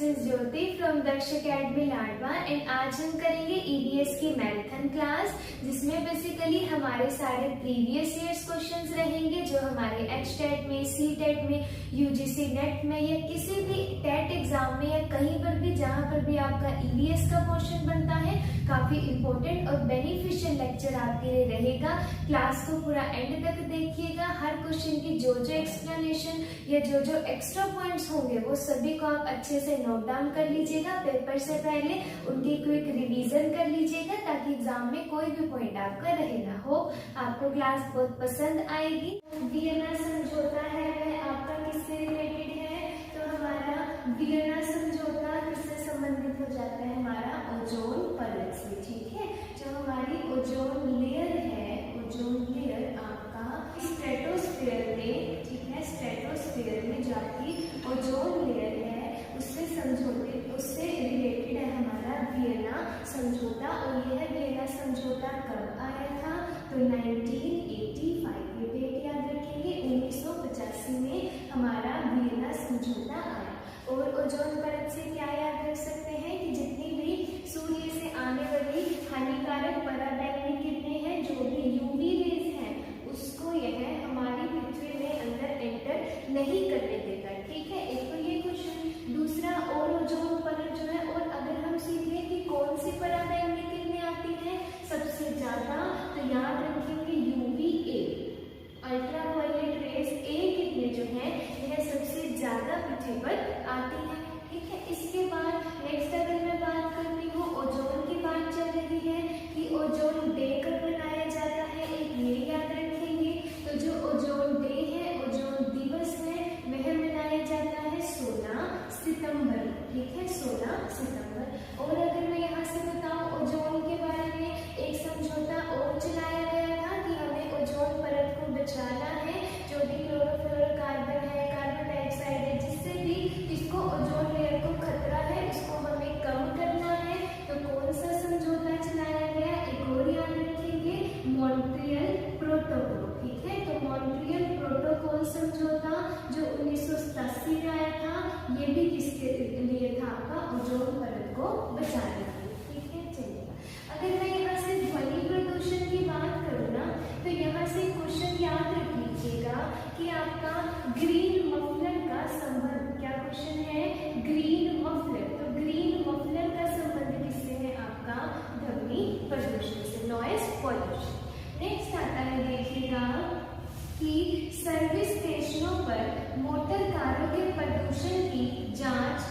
Is Jyoti from Daksh academy Ladwa and आज हम करेंगे ईवीएस की मैराथन क्लास, जिसमें बेसिकली हमारे सारे प्रीवियस ईयर्स क्वेश्चंस रहेंगे जो हमारे एचटेट में, सीटेट में, यूजीसी नेट में या किसी भी टेट एग्जाम में या कहीं पर भी जहां पर भी आपका ईवीएस का क्वेश्चन बनता है, काफी इंपॉर्टेंट और बेनिफिशियल लेक्चर आपके लिए रहेगा। क्लास को पूरा एंड तक देखिएगा। हर क्वेश्चन की जो जो एक्सप्लेनेशन या जो जो एक्स्ट्रा पॉइंट्स होंगे वो सभी को आप अच्छे से नोट डाउन कर लीजिएगा। पेपर से पहले उनकी क्विक रिवीजन कर लीजिएगा ताकि एग्जाम में कोई भी पॉइंट आपका रहे ना हो। आपको क्लास बहुत पसंद आएगी। वियना समझौता है वह आपका किससे रिलेटेड है? तो हमारा वियना समझौता किससे संबंधित हो जाता है? हमारा ओजोन परत से। ठीक है, जो हमारी ओजोन लेयर है, ओजोन लेयर आपका स्ट्रेटोस्फीयर में, ठीक है, स्ट्रेटोस्फीयर में जाती ओजोन लेयर है, उससे समझौते, उससे रिलेटेड है हमारा वियना समझौता। और यह वियना समझौता कब आया था? तो 1985, ये डेट याद रखेंगे। 1985 में हमारा वियना समझौता आया। और ओजोन परत से क्या याद रख सकते हैं कि जितनी भी सूर्य से आने वाली हानिकारक पराबैंगनी किरणें हैं, जो भी यूवी रेज हैं, उसको यह हमारी पृथ्वी में अंदर एंटर नहीं करने देता। ठीक है, एक तो ये क्वेश्चन। दूसरा, और ओजोन परत जो है, और अगर हम सीखें कि कौन सी पराबैंगनी किरणें आती हैं सबसे ज्यादा, तो याद रखेंगे यूवीए, अल्ट्रावायलेट रेस ए किरणें जो है यह सबसे ज्यादा पृथ्वी पर आती है। ठीक है, इसके बाद नेक्स्ट अगर मैं बात करती हूँ, ओजोन की बात चल रही है कि ओजोन डे कब मनाया जाता है, एक ये याद रखेंगे। तो जो ओजोन डे है, ओजोन दिवस है, वह मनाया जाता है 16 सितंबर। ठीक है, 16 सितंबर। और अगर मैं यहाँ से बताऊँ ओजोन के बारे में, एक समझौता और चलाया गया था कि हमें ओजोन परत को बचाना है। जो भी क्लोरोफ्लोरोकार्बन है, कार्बन डाइऑक्साइड है, जिससे भी इसको ओजोन लेयर को खतरा है, उसको हमें कम करना है। तो कौन सा समझौता चलाया गया? एक और याद रखेंगे, मॉन्ट्रियल प्रोटोकॉल। ठीक है, तो मॉन्ट्रियल प्रोटोकॉल समझौता जो 1987 में आया था, ये भी किसके लिए था? आपका ओजोन परत को बचाने के लिए। ठीक है, चलिए अगर मैं यहाँ से ध्वनि प्रदूषण की बात करूँ ना, तो यहाँ से क्वेश्चन याद रख लीजिएगा कि आपका ग्रीन मफलर का संबंध, क्या क्वेश्चन है? Green muffler. तो ग्रीन मफलर का संबंध किससे है? आपका ध्वनि प्रदूषण से, नॉइज पॉल्यूशन। नेक्स्ट आता है, देखिएगा कि सर्विस स्टेशनों पर मोटर कारों के प्रदूषण की जांच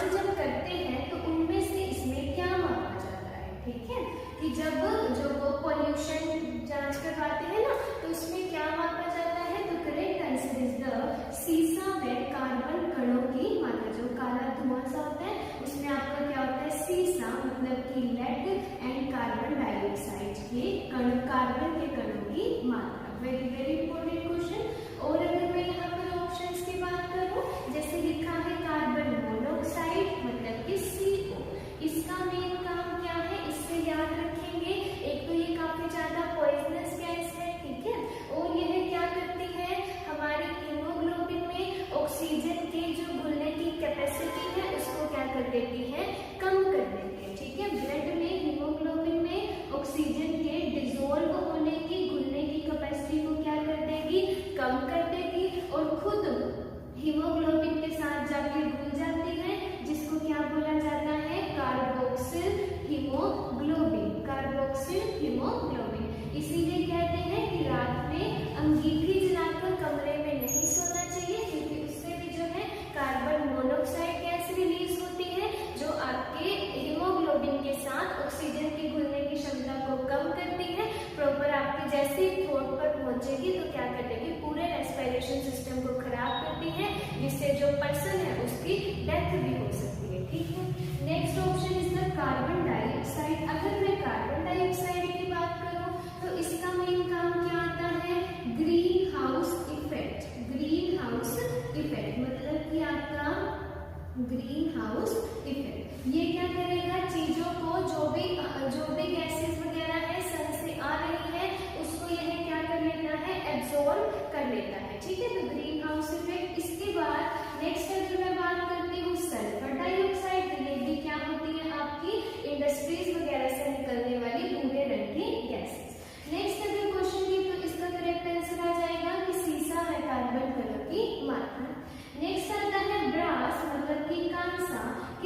जब करते हैं तो उनमें से इसमें क्या मापा जाता है? ठीक है, कि जब जो वो पॉल्यूशन जांच करवाते हैं ना, तो उसमें क्या मापा जाता है? तो करेक्ट आंसर इज द सीसा में कार्बन कणों की मात्रा। जो काला धुआं सा होता है उसमें आपका क्या होता है? सीसा, मतलब कि लेड एंड कार्बन डाइऑक्साइड के कण, कार्बन के कणों की मात्रा। Very very important question. और अगर मैं यहाँ पर ऑप्शंस की बात करूँ, जैसे लिखा है कार्बन मोनोऑक्साइड, मतलब कि CO, इसका मेन काम क्या है? इससे याद रखेंगे, एक तो ये काफी ज्यादा पॉइजनस गैस है। ठीक है, और यह क्या करती है? हमारी हीमोग्लोबिन में ऑक्सीजन के जो घुलने की कैपेसिटी है उसको क्या कर देती है? कम कर देती है। ठीक है, ब्लड में हीमोग्लोबिन में ऑक्सीजन के डिसॉल्व होने की, घुलने की कैपेसिटी को क्या कर देगी? कम कर देगी, और खुद हीमोग्लोबिन के साथ जाके घुल जाती है, जिसको क्या बोला जाता है? Carboxyl haemoglobin, carboxyl haemoglobin. इसीलिए कहते हैं कि रात में अंगीठी जलाकर कमरे में नहीं सोना चाहिए, क्योंकि उससे भी जो है कार्बन मोनोऑक्साइड गैस रिलीज होती है, जो आपके हीमोग्लोबिन के साथ ऑक्सीजन की घुलने की क्षमता को कम करती है। प्रॉपर आपकी जैसे थ्रोट पर पहुंचेगी तो क्या कर देगी? पूरे रेस्पिरेशन सिस्टम को खराब करती है, जिससे जो पर्सन है उसकी डेथ भी हो सकती है। ठीक है, next option is the carbon dioxide. अगर मैं कार्बन डाइऑक्साइड की बात करूं तो इसका मेन काम क्या आता है? Green house effect. Green house effect मतलब कि आपका ग्रीन हाउस इफेक्ट, ये क्या करेगा? चीजों को जो भी गैसेस वगैरह है सन से आ रही है, उसको यह क्या कर लेता है? एब्जॉर्ब कर लेता है। ठीक है, तो ग्रीन हाउस इफेक्ट। इसके बाद नेक्स्ट अगर मैं बात करती हूँ सन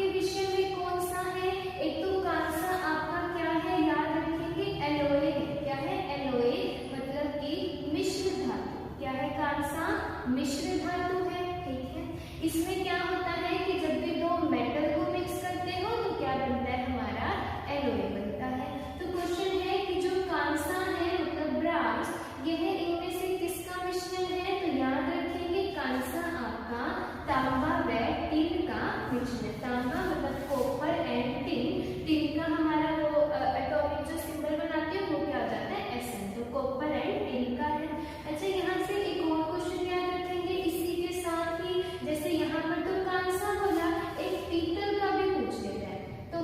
के विषय में कौन सा है? एक तो कांसा आपका क्या है, याद रखेंगे एलोए है। क्या है? एलोए मतलब कि मिश्र धातु। क्या है? कांसा मिश्र धातु है। ठीक है, इसमें क्या होता है कि जब भी दो मेटल को मिक्स करते हो तो क्या बनता है? हमारा एलोए बनता है। तो क्वेश्चन है कि जो कांसा है मतलब ब्रास, यह इनमें से किसका मिश्रण है? तो याद रखेंगे कांसा आपका तांबा व टिन का मिश्रण। तांबा मतलब कॉपर एंड टिन। टिन का हमारा वो एटॉमिक जो सिंबल बनाते हैं वो क्या हो जाता है? Sn। तो कॉपर एंड टिन का है। अच्छा, यहाँ से एक और क्वेश्चन याद रखेंगे इसी के साथ ही, जैसे यहाँ पर तो कांसा बोला, एक पीतल का भी पूछ लेते हैं। तो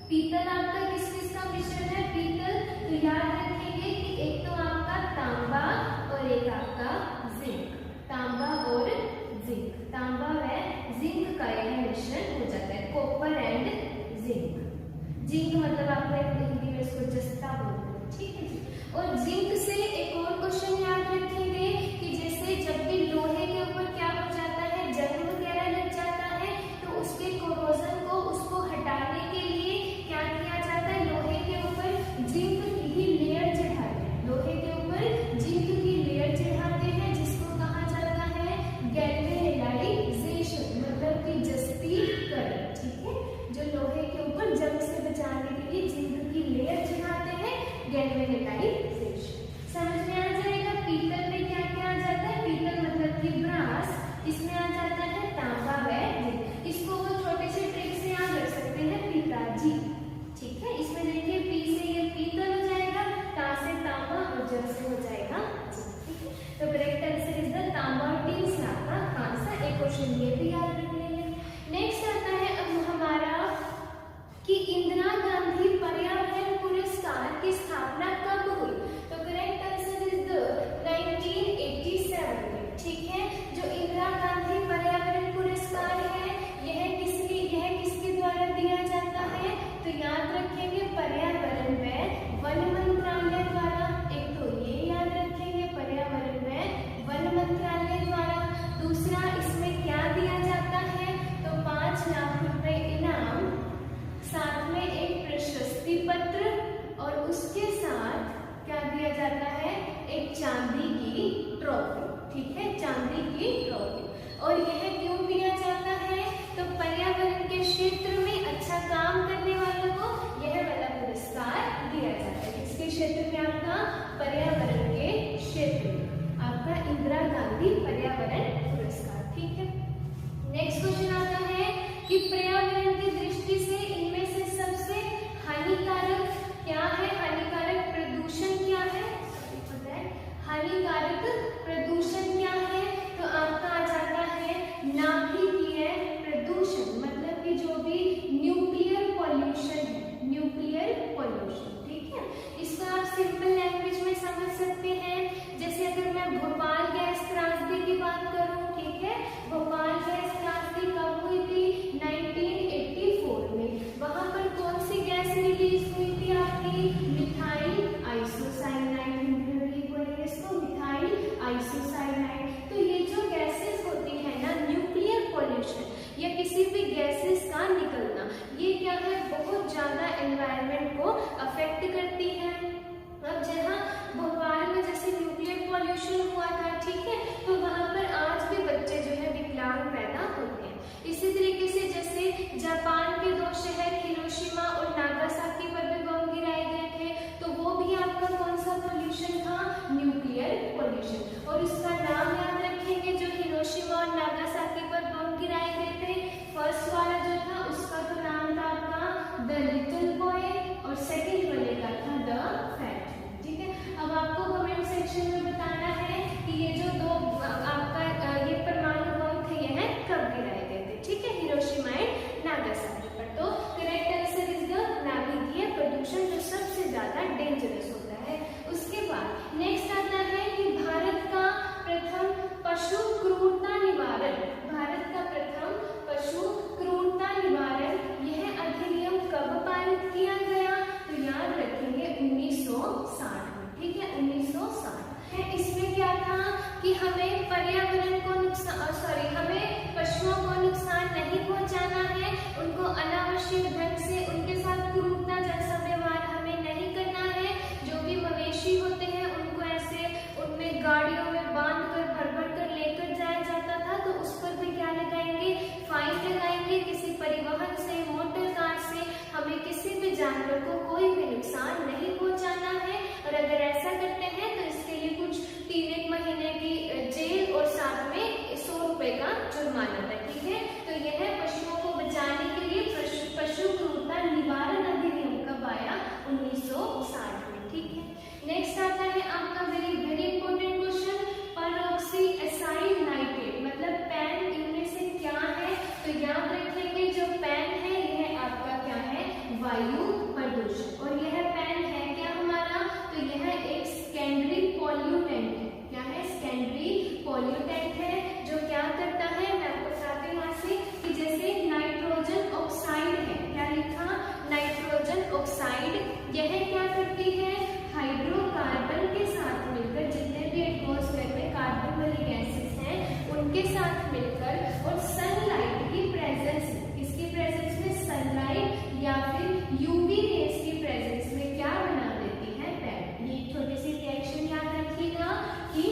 पीतल आपका किस किस का मिश्रण है? पीतल, तो याद रखेंगे कि एक तो आपका तांबा और एक आपका जिंक। तांबा और जिंक, तांबा व जिंक का यह मिश्रण हो जाता है, कॉपर एंड जिंक। जिंक मतलब आपका हिंदी में इसको जस्ता बोलते हैं। ठीक है जी। और जिंक से एक और क्वेश्चन याद रखेंगे कि जैसे जब भी लोहे के ऊपर क्या हो जाता है, जंग वगैरह लग जाता है, तो उसके कोरोजन को उसको हटाने के लिए क्या किया जाता है? लोहे के ऊपर जिंक की ही लेयर चढ़ाते हैं। लोहे के ऊपर जिंक की लेयर चढ़ाते हैं, जिसको कहा जाता है गैल्वेनाइजेशन, मतलब कि जस्तीकरण। ठीक है, जो लोहे के ऊपर जंग से बचाने के लिए जिंक की लेयर चढ़ाते हैं, गैल्वेनाइजेशन। समझ में आ जाएगा? पीतल में क्या क्या आ जाता है? पीतल मतलब कि ब्रास, इसमें आ जाता है तांबा व जिंक। इसको वो छोटे से ट्रिक से याद रख सकते हैं, पिताजी। ठीक है, इसमें देखिए पी से ये पीतल हो जाएगा, ता से तांबा और जब से हो जाएगा जिंक। ठीक है, तो करेक्ट आंसर इज द तांबा और टिन से आपका कांसा। एक क्वेश्चन ये भी याद रख लेंगे। नेक्स्ट आता है अब हमारा कि इंदिरा गांधी पर्यावरण पुरस्कार की स्थापना कब हुई? तो करेक्ट आंसर इज द 1987 में। ठीक है, जो इंदिरा गांधी पर्यावरण पुरस्कार है यह किसके द्वारा दिया जाता है? तो याद रखेंगे पर्यावरण व वन मंत्रालय द्वारा। एक तो ये याद रखेंगे पर्यावरण व वन मंत्रालय द्वारा। दूसरा इसमें क्या दिया जाता है? तो 5 लाख रुपए इनाम, साथ में एक प्रशस्ति पत्र और उसके साथ क्या दिया जाता है? एक चांदी की ट्रॉफी। ठीक है, चांदी की ट्रॉफी। और यह क्यों दिया जाता है? तो पर्यावरण के क्षेत्र में अच्छा काम करने वालों को यह वाला पुरस्कार दिया जाता है। किसके क्षेत्र में? आपका पर्यावरण के क्षेत्र में आपका इंदिरा गांधी पर्यावरण पुरस्कार। ठीक है, नेक्स्ट क्वेश्चन आता है कि पर्यावरण की दृष्टि से इनमें से सबसे हानिकारक क्या है? हानिकारक प्रदूषण क्या है? पता है हानिकारक प्रदूषण क्या है? तो आपका आ जाता है नाभिकीय प्रदूषण, मतलब कि जो भी न्यूक्लियर पॉल्यूशन है, न्यूक्लियर पॉल्यूशन। ठीक है, इसको आप सिंपल लैंग्वेज में समझ सकते हैं। जैसे अगर मैं भोपाल गैस त्रासदी की बात करूं, ठीक है, भोपाल गैस त्रासदी कब हुई थी? 1984 में। वहां पर कौन सी गैस रिलीज हुई थी आपकी? Methyl isocyanide. बोलेंगे इसको मिथाइल आइसोसाइनाइड। तो ये जो गैसेस होती है ना, न्यूक्लियर पॉल्यूशन या किसी भी गैसेस का निकलना, ये क्या है? बहुत ज्यादा एनवायरनमेंट को अफेक्ट करती है। अब जहाँ भोपाल में जैसे न्यूक्लियर पॉल्यूशन हुआ था, ठीक है, तो वहां पर आज भी बच्चे जो है विकलांग पैदा होते हैं। इसी तरीके से जैसे जापान के 2 शहर हिरोशिमा और नागासाकी पर भी बम गिराए गए थे, तो वो भी आपका कौन सा पॉल्यूशन था? Nuclear pollution. और इसका नाम याद रखेंगे, जो हिरोशिमा और नागासाकी पर बम गिराए गए थे, फर्स्ट वाला जो था उसका तो नाम था आपका द लिटिल बॉय और सेकंड वाले का था द फैट। ठीक है, अब आपको कमेंट सेक्शन में बताना है कि ये जो 2 आपका ये परमाणु बम थे यह कब गिराए गए थे। ठीक है, हिरोशिमा एंड नागासाकी पर। तो करेक्ट आंसर इज द नाभिकीय प्रदूषण, जो सबसे ज्यादा डेंजरस होता है। उसके बाद नेक्स्ट आता है कि भारत का प्रथम पशु क्रूरता निवारण, भारत का प्रथम पशु क्रूरता निवारण, यह अधिनियम कब पारित किया गया? तो याद रखेंगे 1960 में। ठीक है, 1960 है। इसमें जानवर को कोई भी नुकसान नहीं पहुंचाना है, और अगर ऐसा करते हैं तो इसके लिए कुछ 3-1 महीने की जेल और साथ में 100 रुपए का जुर्माना था। ठीक है, तो यह पशुओं को बचाने के लिए पशु क्रूरता निवारण अधिनियम कब आया? 1960 में। ठीक है, नेक्स्ट आता है आपका very very important question, peroxyacetyl nitrate मतलब पैन, इनमें से क्या है? तो याद रखेंगे जो पैन है यह आपका क्या है? वायु प्रदूषण। और यह पैन है क्या हमारा? तो यह एक सेकेंडरी पॉल्यूटेंट है। क्या है? सेकेंडरी पॉल्यूटेंट है जो क्या करता है, मैं आपको बताती हूँ यहाँ से, कि जैसे नाइट्रोजन ऑक्साइड है, क्या लिखा? नाइट्रोजन ऑक्साइड, यह क्या करती है? हाइड्रोकार्बन के साथ मिलकर, जितने भी एटमॉस्फेयर में कार्बन वाली गैसेस हैं उनके साथ मिलकर और सनलाइट की प्रेजेंस, किसकी प्रेजेंस में? सनलाइट या फिर यूवी रेज की प्रेजेंस में क्या बना देती है? पैन। ये छोटी सी रिएक्शन याद रखिएगा कि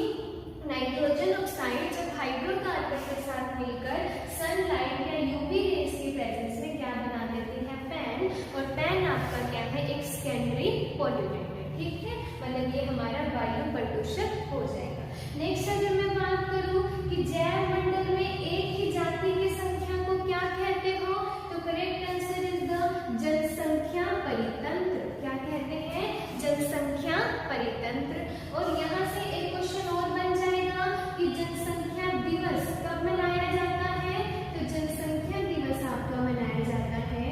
नाइट्रोजन ऑक्साइड जब हाइड्रोकार्बन के साथ मिलकर सनलाइट या यूवी रेज की प्रेजेंस में क्या बना देती है? पैन। और पैन आपका क्या है? एक सेकेंडरी पॉल्यूटेंट है। ठीक है, मतलब ये हमारा वायु प्रदूषक हो जाएगा। नेक्स्ट अगर मैं बात करूं कि जैव मंडल में एक ही जाति की संख्या को क्या कहते हो? तो करेक्ट आंसर इज द जनसंख्या परितंत्र। क्या कहते हैं? जनसंख्या परितंत्र। और यहाँ से एक क्वेश्चन और बन जाएगा कि जनसंख्या दिवस कब मनाया जाता है? तो जनसंख्या दिवस आपका मनाया जाता है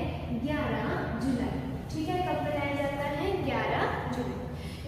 11 जुलाई। ठीक है, कब मनाया जाता है? 11 जुलाई।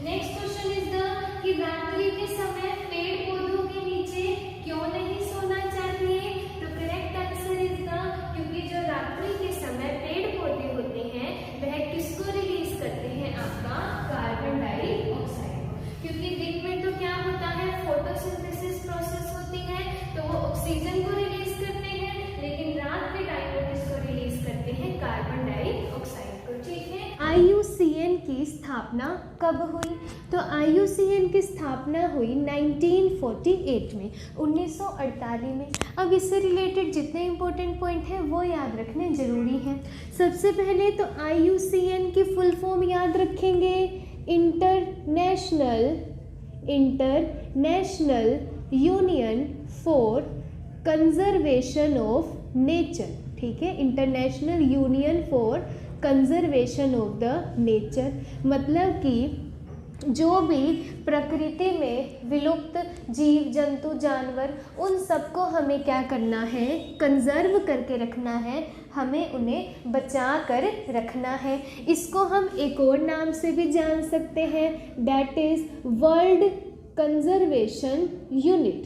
नेक्स्ट क्वेश्चन इज द कि रात्रि के समय पेड़ पौधों के नीचे क्यों नहीं सोना चाहिए? तो करेक्ट आंसर इज द क्योंकि जो रात्रि के समय पेड़ पौधे होते हैं वह किसको रिलीज करते हैं? आपका कार्बन डाइऑक्साइड। क्योंकि दिन में तो क्या होता है? फोटोसिंथेसिस प्रोसेस होती है तो वो ऑक्सीजन को रिलीज करते हैं, लेकिन रात के टाइम में किसको रिलीज करते हैं? कार्बन डाइऑक्साइड को। ठीक है, IUCN की स्थापना कब हुई? तो IUCN की स्थापना हुई 1948 में, 1948 में। अब इससे रिलेटेड जितने इंपॉर्टेंट पॉइंट हैं वो याद रखने जरूरी हैं। सबसे पहले तो IUCN की फुल फॉर्म याद रखेंगे, international union for conservation of nature. ठीक है, international union for conservation of the nature, मतलब कि जो भी प्रकृति में विलुप्त जीव जंतु जानवर उन सबको हमें क्या करना है? कंजर्व करके रखना है, हमें उन्हें बचा कर रखना है। इसको हम एक और नाम से भी जान सकते हैं, that is world conservation unit.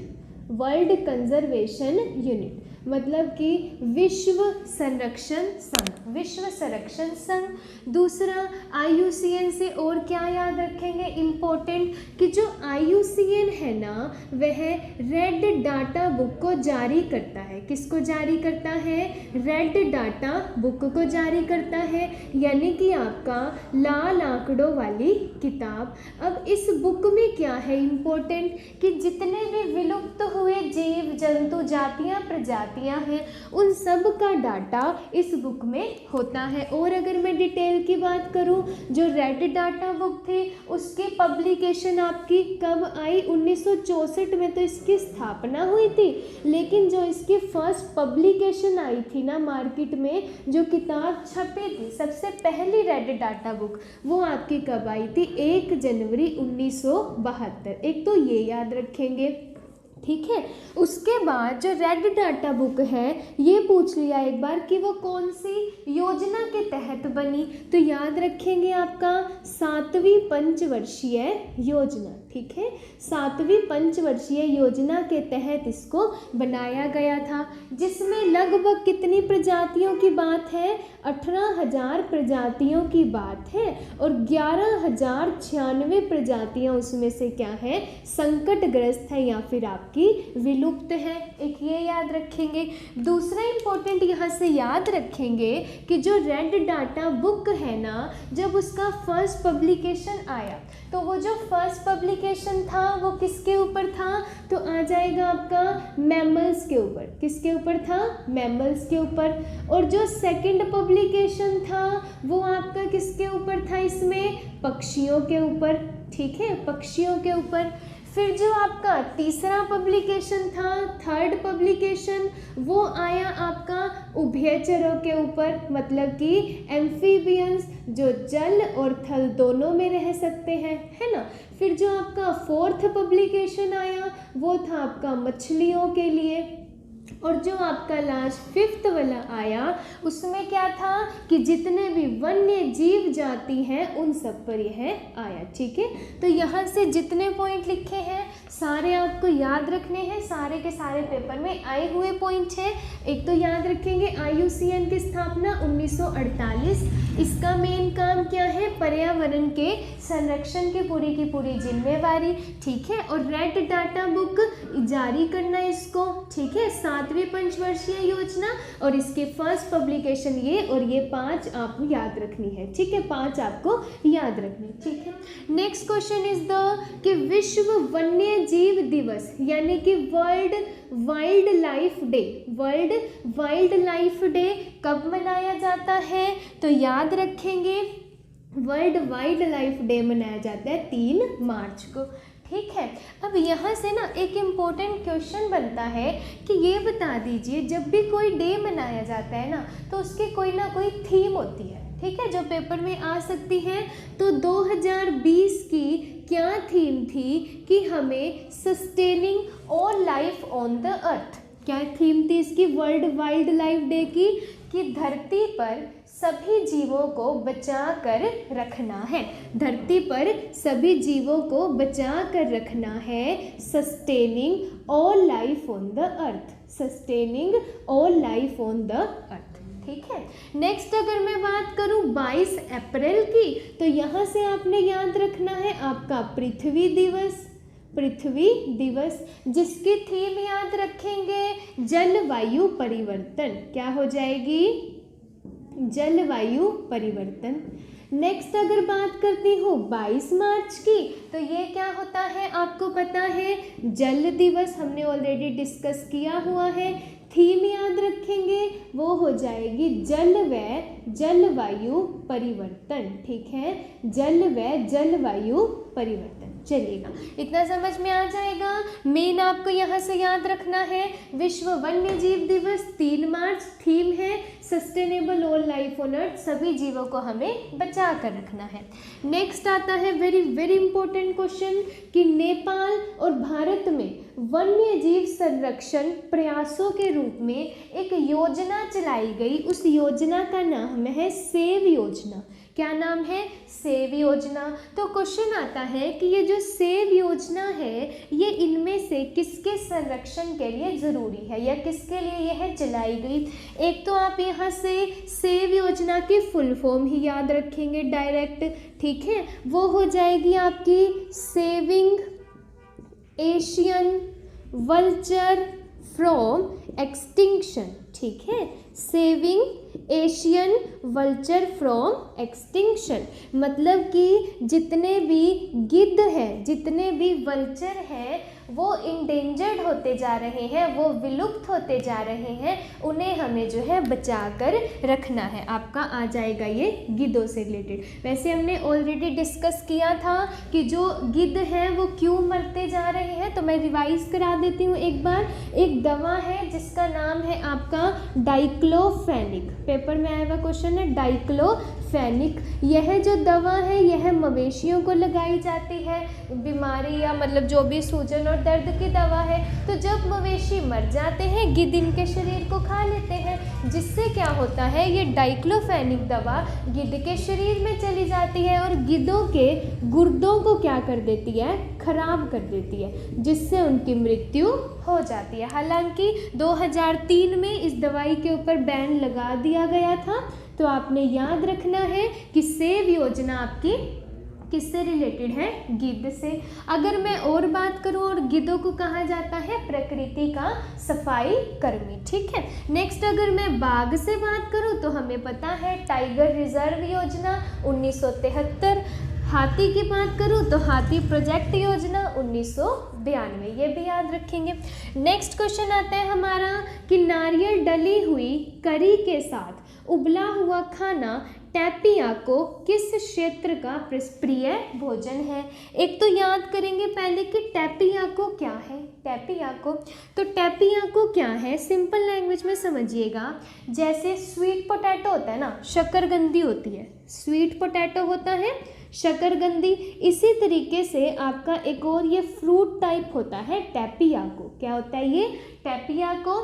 World conservation unit मतलब कि विश्व संरक्षण संघ, विश्व संरक्षण संघ। दूसरा IUCN से और क्या याद रखेंगे इम्पोर्टेंट, कि जो IUCN है ना वह रेड डाटा बुक को जारी करता है। किसको जारी करता है? रेड डाटा बुक को जारी करता है, यानी कि आपका लाल आंकड़ों वाली किताब। अब इस बुक में क्या है इम्पोर्टेंट, कि जितने भी विलुप्त हुए जीव जंतु जातियाँ प्रजातियाँ हैं उन सब का डाटा इस बुक में होता है। और अगर मैं डिटेल की बात करूं, जो रेड डाटा बुक थी उसकी पब्लिकेशन आपकी कब आई? 1964 में तो इसकी स्थापना हुई थी, लेकिन जो इसकी फर्स्ट पब्लिकेशन आई थी ना मार्केट में, जो किताब छपी थी सबसे पहली रेड डाटा बुक, वो आपकी कब आई थी? 1 जनवरी 1972। एक तो ये याद रखेंगे। ठीक है, उसके बाद जो रेड डाटा बुक है ये पूछ लिया एक बार कि वो कौन सी योजना के तहत बनी, तो याद रखेंगे आपका 7वीं पंचवर्षीय योजना। ठीक है, 7वीं पंचवर्षीय योजना के तहत इसको बनाया गया था, जिसमें लगभग कितनी प्रजातियों की बात है? 18,000 प्रजातियों की बात है, और 11,096 प्रजातियां उसमें से क्या है? संकटग्रस्त है या फिर आप आपकी विलुप्त है, एक ये याद रखेंगे। दूसरा इम्पोर्टेंट यहाँ से याद रखेंगे कि जो रेड डाटा बुक है ना, जब उसका फर्स्ट पब्लिकेशन आया तो वो जो फर्स्ट पब्लिकेशन था वो किसके ऊपर था, तो आ जाएगा आपका मैमल्स के ऊपर। किसके ऊपर था, मैमल्स के ऊपर। और जो सेकंड पब्लिकेशन था वो आपका किसके ऊपर था, इसमें पक्षियों के ऊपर, ठीक है, पक्षियों के ऊपर। फिर जो आपका तीसरा पब्लिकेशन था, थर्ड पब्लिकेशन, वो आया आपका उभयचरों के ऊपर, मतलब कि एम्फीबियंस, जो जल और थल दोनों में रह सकते हैं, है ना। फिर जो आपका फोर्थ पब्लिकेशन आया वो था आपका मछलियों के लिए। और जो आपका लास्ट फिफ्थ वाला आया उसमें क्या था कि जितने भी वन्य जीव जाति हैं उन सब पर यह आया, ठीक है। तो यहाँ से जितने पॉइंट लिखे हैं सारे आपको याद रखने हैं, सारे के सारे पेपर में आए हुए पॉइंट हैं। एक तो याद रखेंगे IUCN की स्थापना 1948, इसका मेन काम क्या है, पर्यावरण के संरक्षण की पूरी जिम्मेवारी, ठीक है। और रेड डाटा बुक जारी करना इसको, ठीक है, 7वीं पंचवर्षीय योजना, और इसके फर्स्ट पब्लिकेशन ये, और ये 5 आपको याद रखनी है, ठीक है, 5 आपको याद रखनी, ठीक है। नेक्स्ट क्वेश्चन इज द कि विश्व वन्य जीव दिवस यानी कि world wild life day, world wild life day कब मनाया जाता है, तो याद रखेंगे वर्ल्ड वाइल्ड लाइफ डे मनाया जाता है 3 मार्च को, ठीक है। अब यहाँ से ना एक इम्पोर्टेंट क्वेश्चन बनता है कि ये बता दीजिए जब भी कोई डे मनाया जाता है ना तो उसकी कोई ना कोई थीम होती है, ठीक है, जो पेपर में आ सकती है। तो 2020 की क्या थीम थी कि हमें sustaining all life on the earth, क्या थीम थी इसकी वर्ल्ड वाइल्ड लाइफ डे की, कि धरती पर सभी जीवों को बचा कर रखना है, धरती पर सभी जीवों को बचा कर रखना है, sustaining all life on the earth, sustaining all life on the earth, ठीक है। नेक्स्ट अगर मैं बात करूं 22 अप्रैल की, तो यहाँ से आपने याद रखना है आपका पृथ्वी दिवस, पृथ्वी दिवस, जिसकी थीम याद रखेंगे जलवायु परिवर्तन, क्या हो जाएगी, जलवायु परिवर्तन। नेक्स्ट अगर बात करती हूँ 22 मार्च की, तो ये क्या होता है आपको पता है, जल दिवस, हमने ऑलरेडी डिस्कस किया हुआ है। थीम याद रखेंगे वो हो जाएगी जल व जलवायु परिवर्तन, ठीक है, जल व जलवायु परिवर्तन। चलिएगा, इतना समझ में आ जाएगा। मेन आपको यहाँ से याद रखना है विश्व वन्य जीव दिवस 3 मार्च, थीम है sustainable all life on earth, सभी जीवों को हमें बचा कर रखना है। नेक्स्ट आता है वेरी वेरी इंपॉर्टेंट क्वेश्चन कि नेपाल और भारत में वन्य जीव संरक्षण प्रयासों के रूप में एक योजना चलाई गई, उस योजना का नाम है सेव योजना। क्या नाम है, सेव योजना। तो क्वेश्चन आता है कि ये जो सेव योजना है ये इनमें से किसके संरक्षण के लिए ज़रूरी है या किसके लिए यह चलाई गई। एक तो आप यहाँ से सेव योजना की फुल फॉर्म ही याद रखेंगे डायरेक्ट, ठीक है, वो हो जाएगी आपकी saving Asian vulture from extinction, ठीक है, saving Asian vulture from extinction, मतलब कि जितने भी गिद्ध हैं, जितने भी वल्चर हैं वो इंडेंजर्ड होते जा रहे हैं, वो विलुप्त होते जा रहे हैं, उन्हें हमें जो है बचा कर रखना है। आपका आ जाएगा ये गिद्धों से रिलेटेड। वैसे हमने ऑलरेडी डिस्कस किया था कि जो गिद्ध हैं वो क्यों मरते जा रहे हैं, तो मैं रिवाइज करा देती हूँ एक बार। एक दवा है जिसका नाम है आपका डाइक्लोफेनिक, पेपर में आया हुआ क्वेश्चन है डाइक्लोफेनिक। यह जो दवा है यह मवेशियों को लगाई जाती है, बीमारी या मतलब जो भी सूजन और दर्द की दवा है। तो जब मवेशी मर जाते हैं गिद्ध इनके शरीर को खा लेते हैं, जिससे क्या होता है ये डाइक्लोफेनिक दवा गिद्ध के शरीर में चली जाती है और गिद्धों के गुर्दों को क्या कर देती है, खराब कर देती है, जिससे उनकी मृत्यु हो जाती है। हालांकि 2003 में इस दवाई के ऊपर बैन लगा दिया गया था। तो आपने याद रखना है कि सेव योजना आपकी किससे रिलेटेड है? गिद्ध से। अगर मैं और बात करूं, और गिद्धों को कहा जाता है प्रकृति का सफाई कर्मी। ठीक है। नेक्स्ट अगर मैं बाघ से बात करूं तो हमें पता है टाइगर रिजर्व योजना 1973। हाथी की बात करूं तो हाथी प्रोजेक्ट योजना 1992, ये भी याद रखेंगे। नेक्स्ट क्वेश्चन आता है हमारा कि नारियल डली हुई करी के साथ उबला हुआ खाना टैपियाको किस क्षेत्र का प्रिय भोजन है? एक तो याद करेंगे पहले कि टैपियाको क्या है। टैपियाको, तो टैपियाको क्या है, सिंपल लैंग्वेज में समझिएगा। जैसे स्वीट पोटैटो होता है ना, शकरकंदी होती है, स्वीट पोटैटो होता है शकरकंदी, इसी तरीके से आपका एक और ये फ्रूट टाइप होता है टैपियाको। क्या होता है ये? टैपियाको,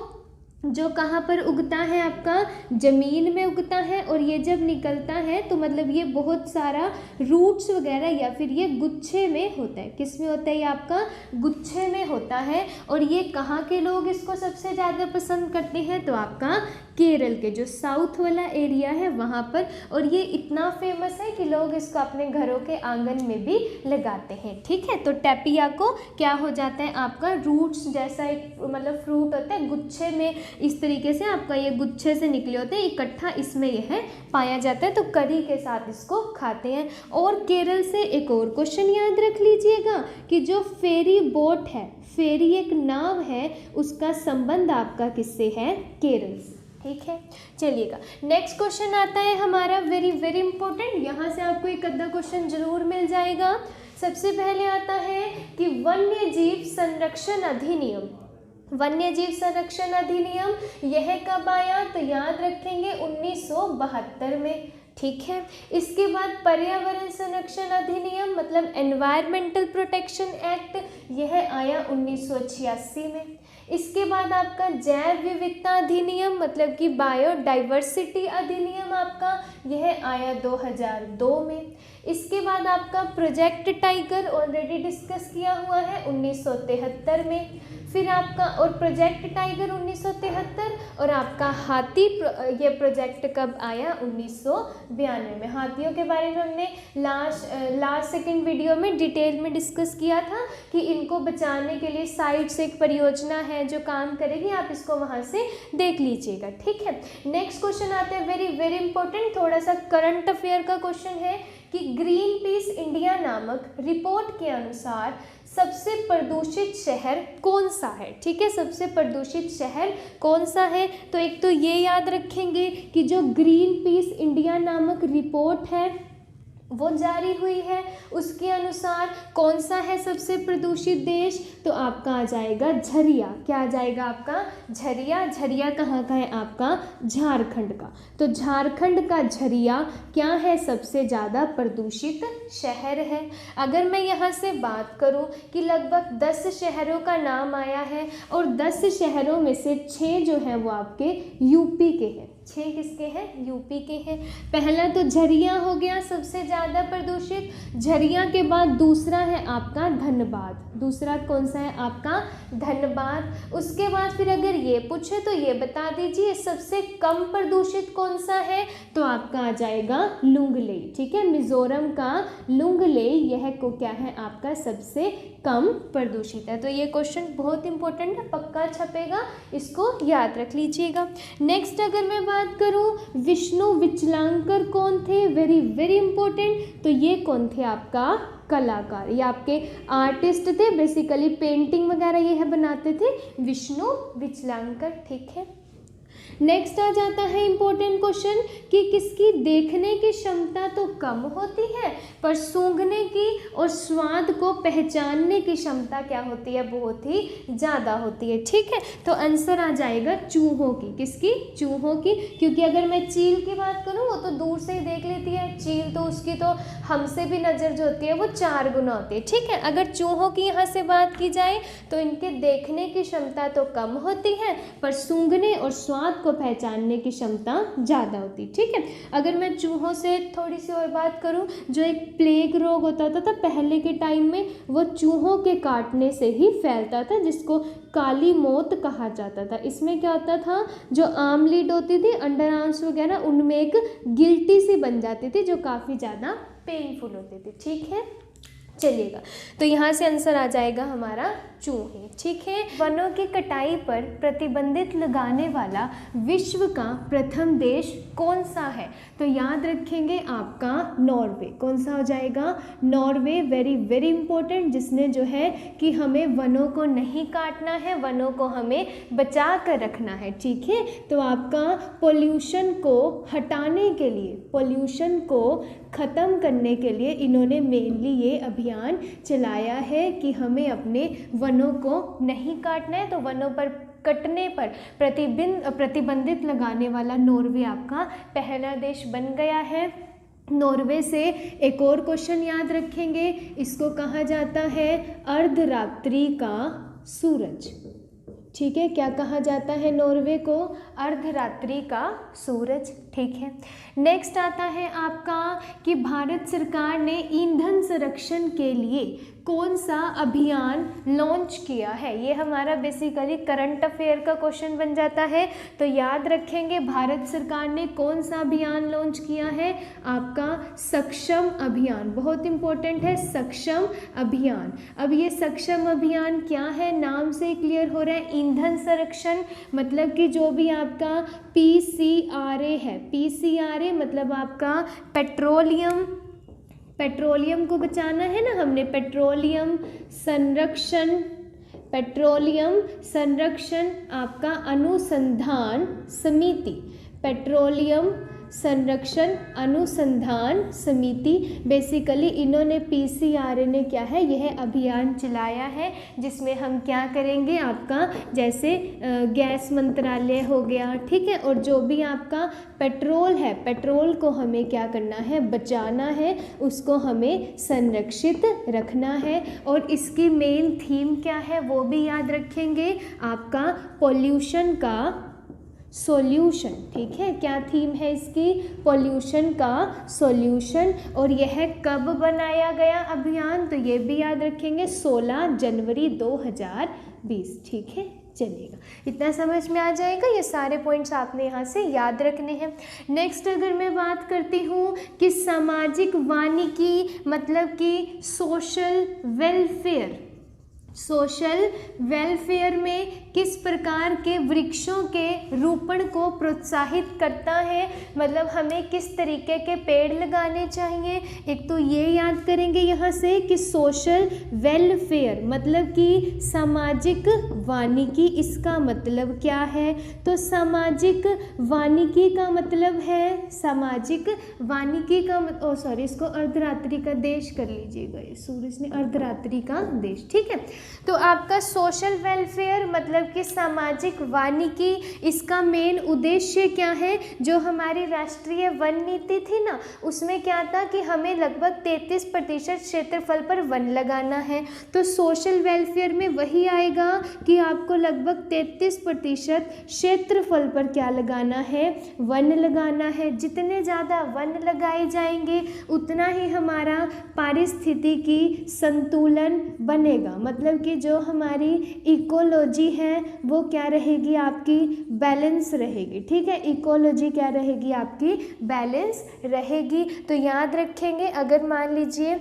जो कहाँ पर उगता है? आपका ज़मीन में उगता है, और ये जब निकलता है तो मतलब ये बहुत सारा रूट्स वगैरह या फिर ये गुच्छे में होता है। किस में होता है? ये आपका गुच्छे में होता है। और ये कहाँ के लोग इसको सबसे ज़्यादा पसंद करते हैं? तो आपका केरल के जो साउथ वाला एरिया है वहाँ पर। और ये इतना फेमस है कि लोग इसको अपने घरों के आंगन में भी लगाते हैं। ठीक है। तो टैपियाको क्या हो जाता है? आपका रूट्स जैसा एक मतलब फ्रूट होता है, गुच्छे में इस तरीके से आपका ये गुच्छे से निकले होते हैं, इकट्ठा इसमें यह पाया जाता है। तो करी के साथ इसको खाते हैं। और केरल से एक और क्वेश्चन याद रख लीजिएगा कि जो फेरी बोट है, फेरी एक नाव है, उसका संबंध आपका किससे है? केरल से। ठीक है, चलिएगा नेक्स्ट क्वेश्चन आता है हमारा वेरी वेरी इंपॉर्टेंट। यहाँ से आपको एक आधा क्वेश्चन जरूर मिल जाएगा। सबसे पहले आता है कि वन्य जीव संरक्षण अधिनियम। वन्य जीव संरक्षण अधिनियम यह कब आया? तो याद रखेंगे 1972 में। ठीक है। इसके बाद पर्यावरण संरक्षण अधिनियम मतलब एनवायरमेंटल प्रोटेक्शन एक्ट, यह आया 1986 में। इसके बाद आपका जैव विविधता अधिनियम मतलब कि बायोडाइवर्सिटी अधिनियम आपका यह आया 2002 में। इसके बाद आपका प्रोजेक्ट टाइगर ऑलरेडी डिस्कस किया हुआ है 1973 में। फिर आपका और प्रोजेक्ट टाइगर 1973 और आपका हाथी ये प्रोजेक्ट कब आया? 1992 में। हाथियों के बारे में हमने लास्ट सेकंड वीडियो में डिटेल में डिस्कस किया था कि इनको बचाने के लिए साइड से एक परियोजना है जो काम करेगी, आप इसको वहाँ से देख लीजिएगा। ठीक है। नेक्स्ट क्वेश्चन आते हैं वेरी वेरी इंपॉर्टेंट, थोड़ा सा करंट अफेयर का क्वेश्चन है कि ग्रीन पीस इंडिया नामक रिपोर्ट के अनुसार सबसे प्रदूषित शहर कौन सा है? ठीक है, सबसे प्रदूषित शहर कौन सा है? तो एक तो ये याद रखेंगे कि जो ग्रीन पीस इंडिया नामक रिपोर्ट है वो जारी हुई है, उसके अनुसार कौन सा है सबसे प्रदूषित देश? तो आपका आ जाएगा झरिया। क्या आ जाएगा आपका? झरिया। झरिया कहाँ का है? आपका झारखंड का। तो झारखंड का झरिया क्या है? सबसे ज़्यादा प्रदूषित शहर है। अगर मैं यहाँ से बात करूँ कि लगभग 10 शहरों का नाम आया है और 10 शहरों में से 6 जो हैं वो आपके यूपी के हैं। 6 किसके हैं? यूपी के हैं। पहला तो झरिया हो गया सबसे ज़्यादा प्रदूषित। झरिया के बाद दूसरा है आपका धनबाद। दूसरा कौन सा है? आपका धनबाद। उसके बाद फिर अगर ये पूछे तो ये बता दीजिए सबसे कम प्रदूषित कौन सा है? तो आपका आ जाएगा लुंगलेई। ठीक है, मिजोरम का लुंगलेई यह को क्या है? आपका सबसे कम प्रदूषित है। तो ये क्वेश्चन बहुत इंपॉर्टेंट है, पक्का छपेगा, इसको याद रख लीजिएगा। नेक्स्ट अगर मैं बात करूं विष्णु विचलांकर कौन थे? Very very important. तो ये कौन थे? आपका कलाकार, ये आपके आर्टिस्ट थे, बेसिकली पेंटिंग वगैरह ये बनाते थे, विष्णु विचलांकर। ठीक है। नेक्स्ट आ जाता है इंपॉर्टेंट क्वेश्चन कि किसकी देखने की क्षमता तो कम होती है पर सूंघने की और स्वाद को पहचानने की क्षमता क्या होती है? बहुत ही ज़्यादा होती है। ठीक है, तो आंसर आ जाएगा चूहों की। किसकी? चूहों की। क्योंकि अगर मैं चील की बात करूँ वो तो दूर से ही देख लेती है, चील तो उसकी तो हमसे भी नज़र जो होती है वो 4 गुना होती है। ठीक है, अगर चूहों की यहाँ से बात की जाए तो इनके देखने की क्षमता तो कम होती है पर सूंघने और स्वाद को पहचानने की क्षमता ज़्यादा होती। ठीक है, अगर मैं चूहों से थोड़ी सी और बात करूं, जो एक प्लेग रोग होता था पहले के टाइम में, वो चूहों के काटने से ही फैलता था, जिसको काली मौत कहा जाता था। इसमें क्या होता था, जो आम लीड होती थी, अंडर आर्म्स वगैरह, उनमें एक गिल्टी सी बन जाती थी जो काफ़ी ज़्यादा पेनफुल होते थे, ठीक है। चलिएगा, तो यहाँ से आंसर आ जाएगा हमारा चूहे, ठीक है। वनों की कटाई पर प्रतिबंधित लगाने वाला विश्व का प्रथम देश कौन सा है? तो याद रखेंगे आपका नॉर्वे। कौन सा हो जाएगा? नॉर्वे, वेरी वेरी इंपॉर्टेंट, जिसने जो है कि हमें वनों को नहीं काटना है, वनों को हमें बचा कर रखना है, ठीक है। तो आपका पोल्यूशन को हटाने के लिए, पोल्यूशन को ख़त्म करने के लिए इन्होंने मेनली ये अभियान चलाया है कि हमें अपने वनों को नहीं काटना है। तो वनों पर कटने पर प्रतिबंधित लगाने वाला नॉर्वे आपका पहला देश बन गया है। नॉर्वे से एक और क्वेश्चन याद रखेंगे, इसको कहा जाता है अर्धरात्रि का सूरज, ठीक है। क्या कहा जाता है नॉर्वे को? अर्धरात्रि का सूरज, ठीक है। नेक्स्ट आता है आपका कि भारत सरकार ने ईंधन संरक्षण के लिए कौन सा अभियान लॉन्च किया है? ये हमारा बेसिकली करंट अफेयर का क्वेश्चन बन जाता है। तो याद रखेंगे भारत सरकार ने कौन सा अभियान लॉन्च किया है? आपका सक्षम अभियान, बहुत इंपॉर्टेंट है सक्षम अभियान। अब ये सक्षम अभियान क्या है? नाम से क्लियर हो रहा है, ईंधन संरक्षण, मतलब कि जो भी आपका PCRA है, PCRA मतलब आपका पेट्रोलियम को बचाना है ना हमने, पेट्रोलियम संरक्षण आपका अनुसंधान समिति, पेट्रोलियम संरक्षण अनुसंधान समिति, बेसिकली इन्होंने PCRA ने क्या है, यह अभियान चलाया है, जिसमें हम क्या करेंगे, आपका जैसे गैस मंत्रालय हो गया, ठीक है, और जो भी आपका पेट्रोल है, पेट्रोल को हमें क्या करना है, बचाना है, उसको हमें संरक्षित रखना है। और इसकी मेन थीम क्या है वो भी याद रखेंगे, आपका पोल्यूशन का सॉल्यूशन, ठीक है। क्या थीम है इसकी? पोल्यूशन का सॉल्यूशन। और यह कब बनाया गया अभियान? तो ये भी याद रखेंगे 16 जनवरी 2020, ठीक है। चलिएगा, इतना समझ में आ जाएगा। ये सारे पॉइंट्स आपने यहाँ से याद रखने हैं। नेक्स्ट अगर मैं बात करती हूँ कि सामाजिक वानिकी मतलब कि सोशल वेलफेयर में किस प्रकार के वृक्षों के रोपण को प्रोत्साहित करता है, मतलब हमें किस तरीके के पेड़ लगाने चाहिए। एक तो ये याद करेंगे यहाँ से कि सोशल वेलफेयर मतलब कि सामाजिक वानिकी, इसका मतलब क्या है? तो सामाजिक वानिकी का मतलब है, सामाजिक वानिकी का इसको अर्धरात्रि का देश कर लीजिएगा, सूरज ने अर्धरात्रि का देश, ठीक है। तो आपका सोशल वेलफेयर मतलब कि सामाजिक वानिकी, इसका मेन उद्देश्य क्या है? जो हमारी राष्ट्रीय वन नीति थी ना, उसमें क्या था कि हमें लगभग 33% क्षेत्रफल पर वन लगाना है। तो सोशल वेलफेयर में वही आएगा कि आपको लगभग 33% क्षेत्रफल पर क्या लगाना है, वन लगाना है। जितने ज़्यादा वन लगाए जाएंगे उतना ही हमारा पारिस्थितिकी संतुलन बनेगा, मतलब कि जो हमारी इकोलॉजी है वो क्या रहेगी, आपकी बैलेंस रहेगी, ठीक है। इकोलॉजी क्या रहेगी, आपकी बैलेंस रहेगी। तो याद रखेंगे, अगर मान लीजिए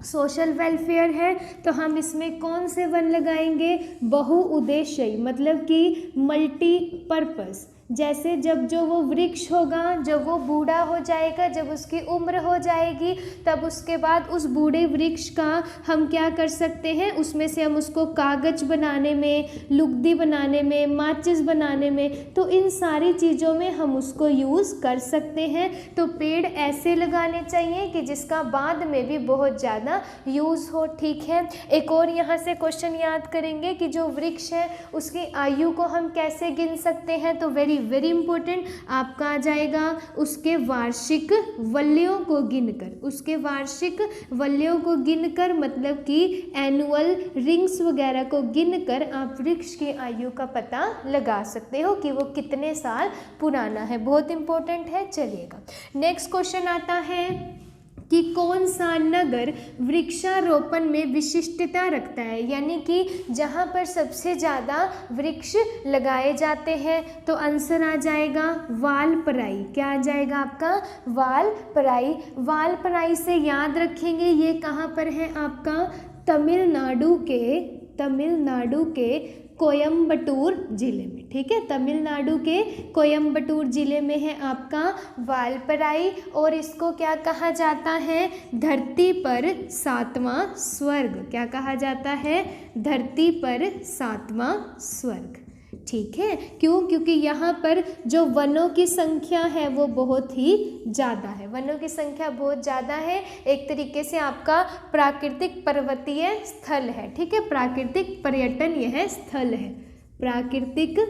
सोशल वेलफेयर है तो हम इसमें कौन से वन लगाएंगे, बहुउद्देश्यी, मतलब कि मल्टीपर्पस। जैसे जब जो वो वृक्ष होगा, जब वो बूढ़ा हो जाएगा, जब उसकी उम्र हो जाएगी, तब उसके बाद उस बूढ़े वृक्ष का हम क्या कर सकते हैं, उसमें से हम उसको कागज़ बनाने में, लुगदी बनाने में, माचिस बनाने में, तो इन सारी चीज़ों में हम उसको यूज़ कर सकते हैं। तो पेड़ ऐसे लगाने चाहिए कि जिसका बाद में भी बहुत ज़्यादा यूज़ हो, ठीक है। एक और यहाँ से क्वेश्चन याद करेंगे कि जो वृक्ष है उसकी आयु को हम कैसे गिन सकते हैं। तो वेरी इंपॉर्टेंट आपका आ जाएगा उसके वार्षिक वलयों को गिनकर, उसके वार्षिक वलयों को गिनकर, मतलब कि एनुअल रिंग्स वगैरह को गिनकर आप वृक्ष की आयु का पता लगा सकते हो कि वो कितने साल पुराना है। बहुत इंपॉर्टेंट है। चलिएगा, नेक्स्ट क्वेश्चन आता है कि कौन सा नगर वृक्षारोपण में विशिष्टता रखता है, यानी कि जहाँ पर सबसे ज़्यादा वृक्ष लगाए जाते हैं। तो आंसर आ जाएगा वालपराई। क्या आ जाएगा आपका? वालपराई। वालपराई से याद रखेंगे ये कहाँ पर है आपका? तमिलनाडु के कोयम्बटूर जिले में। ठीक है, तमिलनाडु के कोयम्बटूर जिले में है आपका वालपराई। और इसको क्या कहा जाता है? धरती पर 7वां स्वर्ग। क्या कहा जाता है? धरती पर 7वां स्वर्ग। ठीक है, क्यों? क्योंकि यहाँ पर जो वनों की संख्या है वो बहुत ही ज़्यादा है। वनों की संख्या बहुत ज़्यादा है। एक तरीके से आपका प्राकृतिक पर्वतीय स्थल है। ठीक है, प्राकृतिक पर्यटन यह स्थल है, प्राकृतिक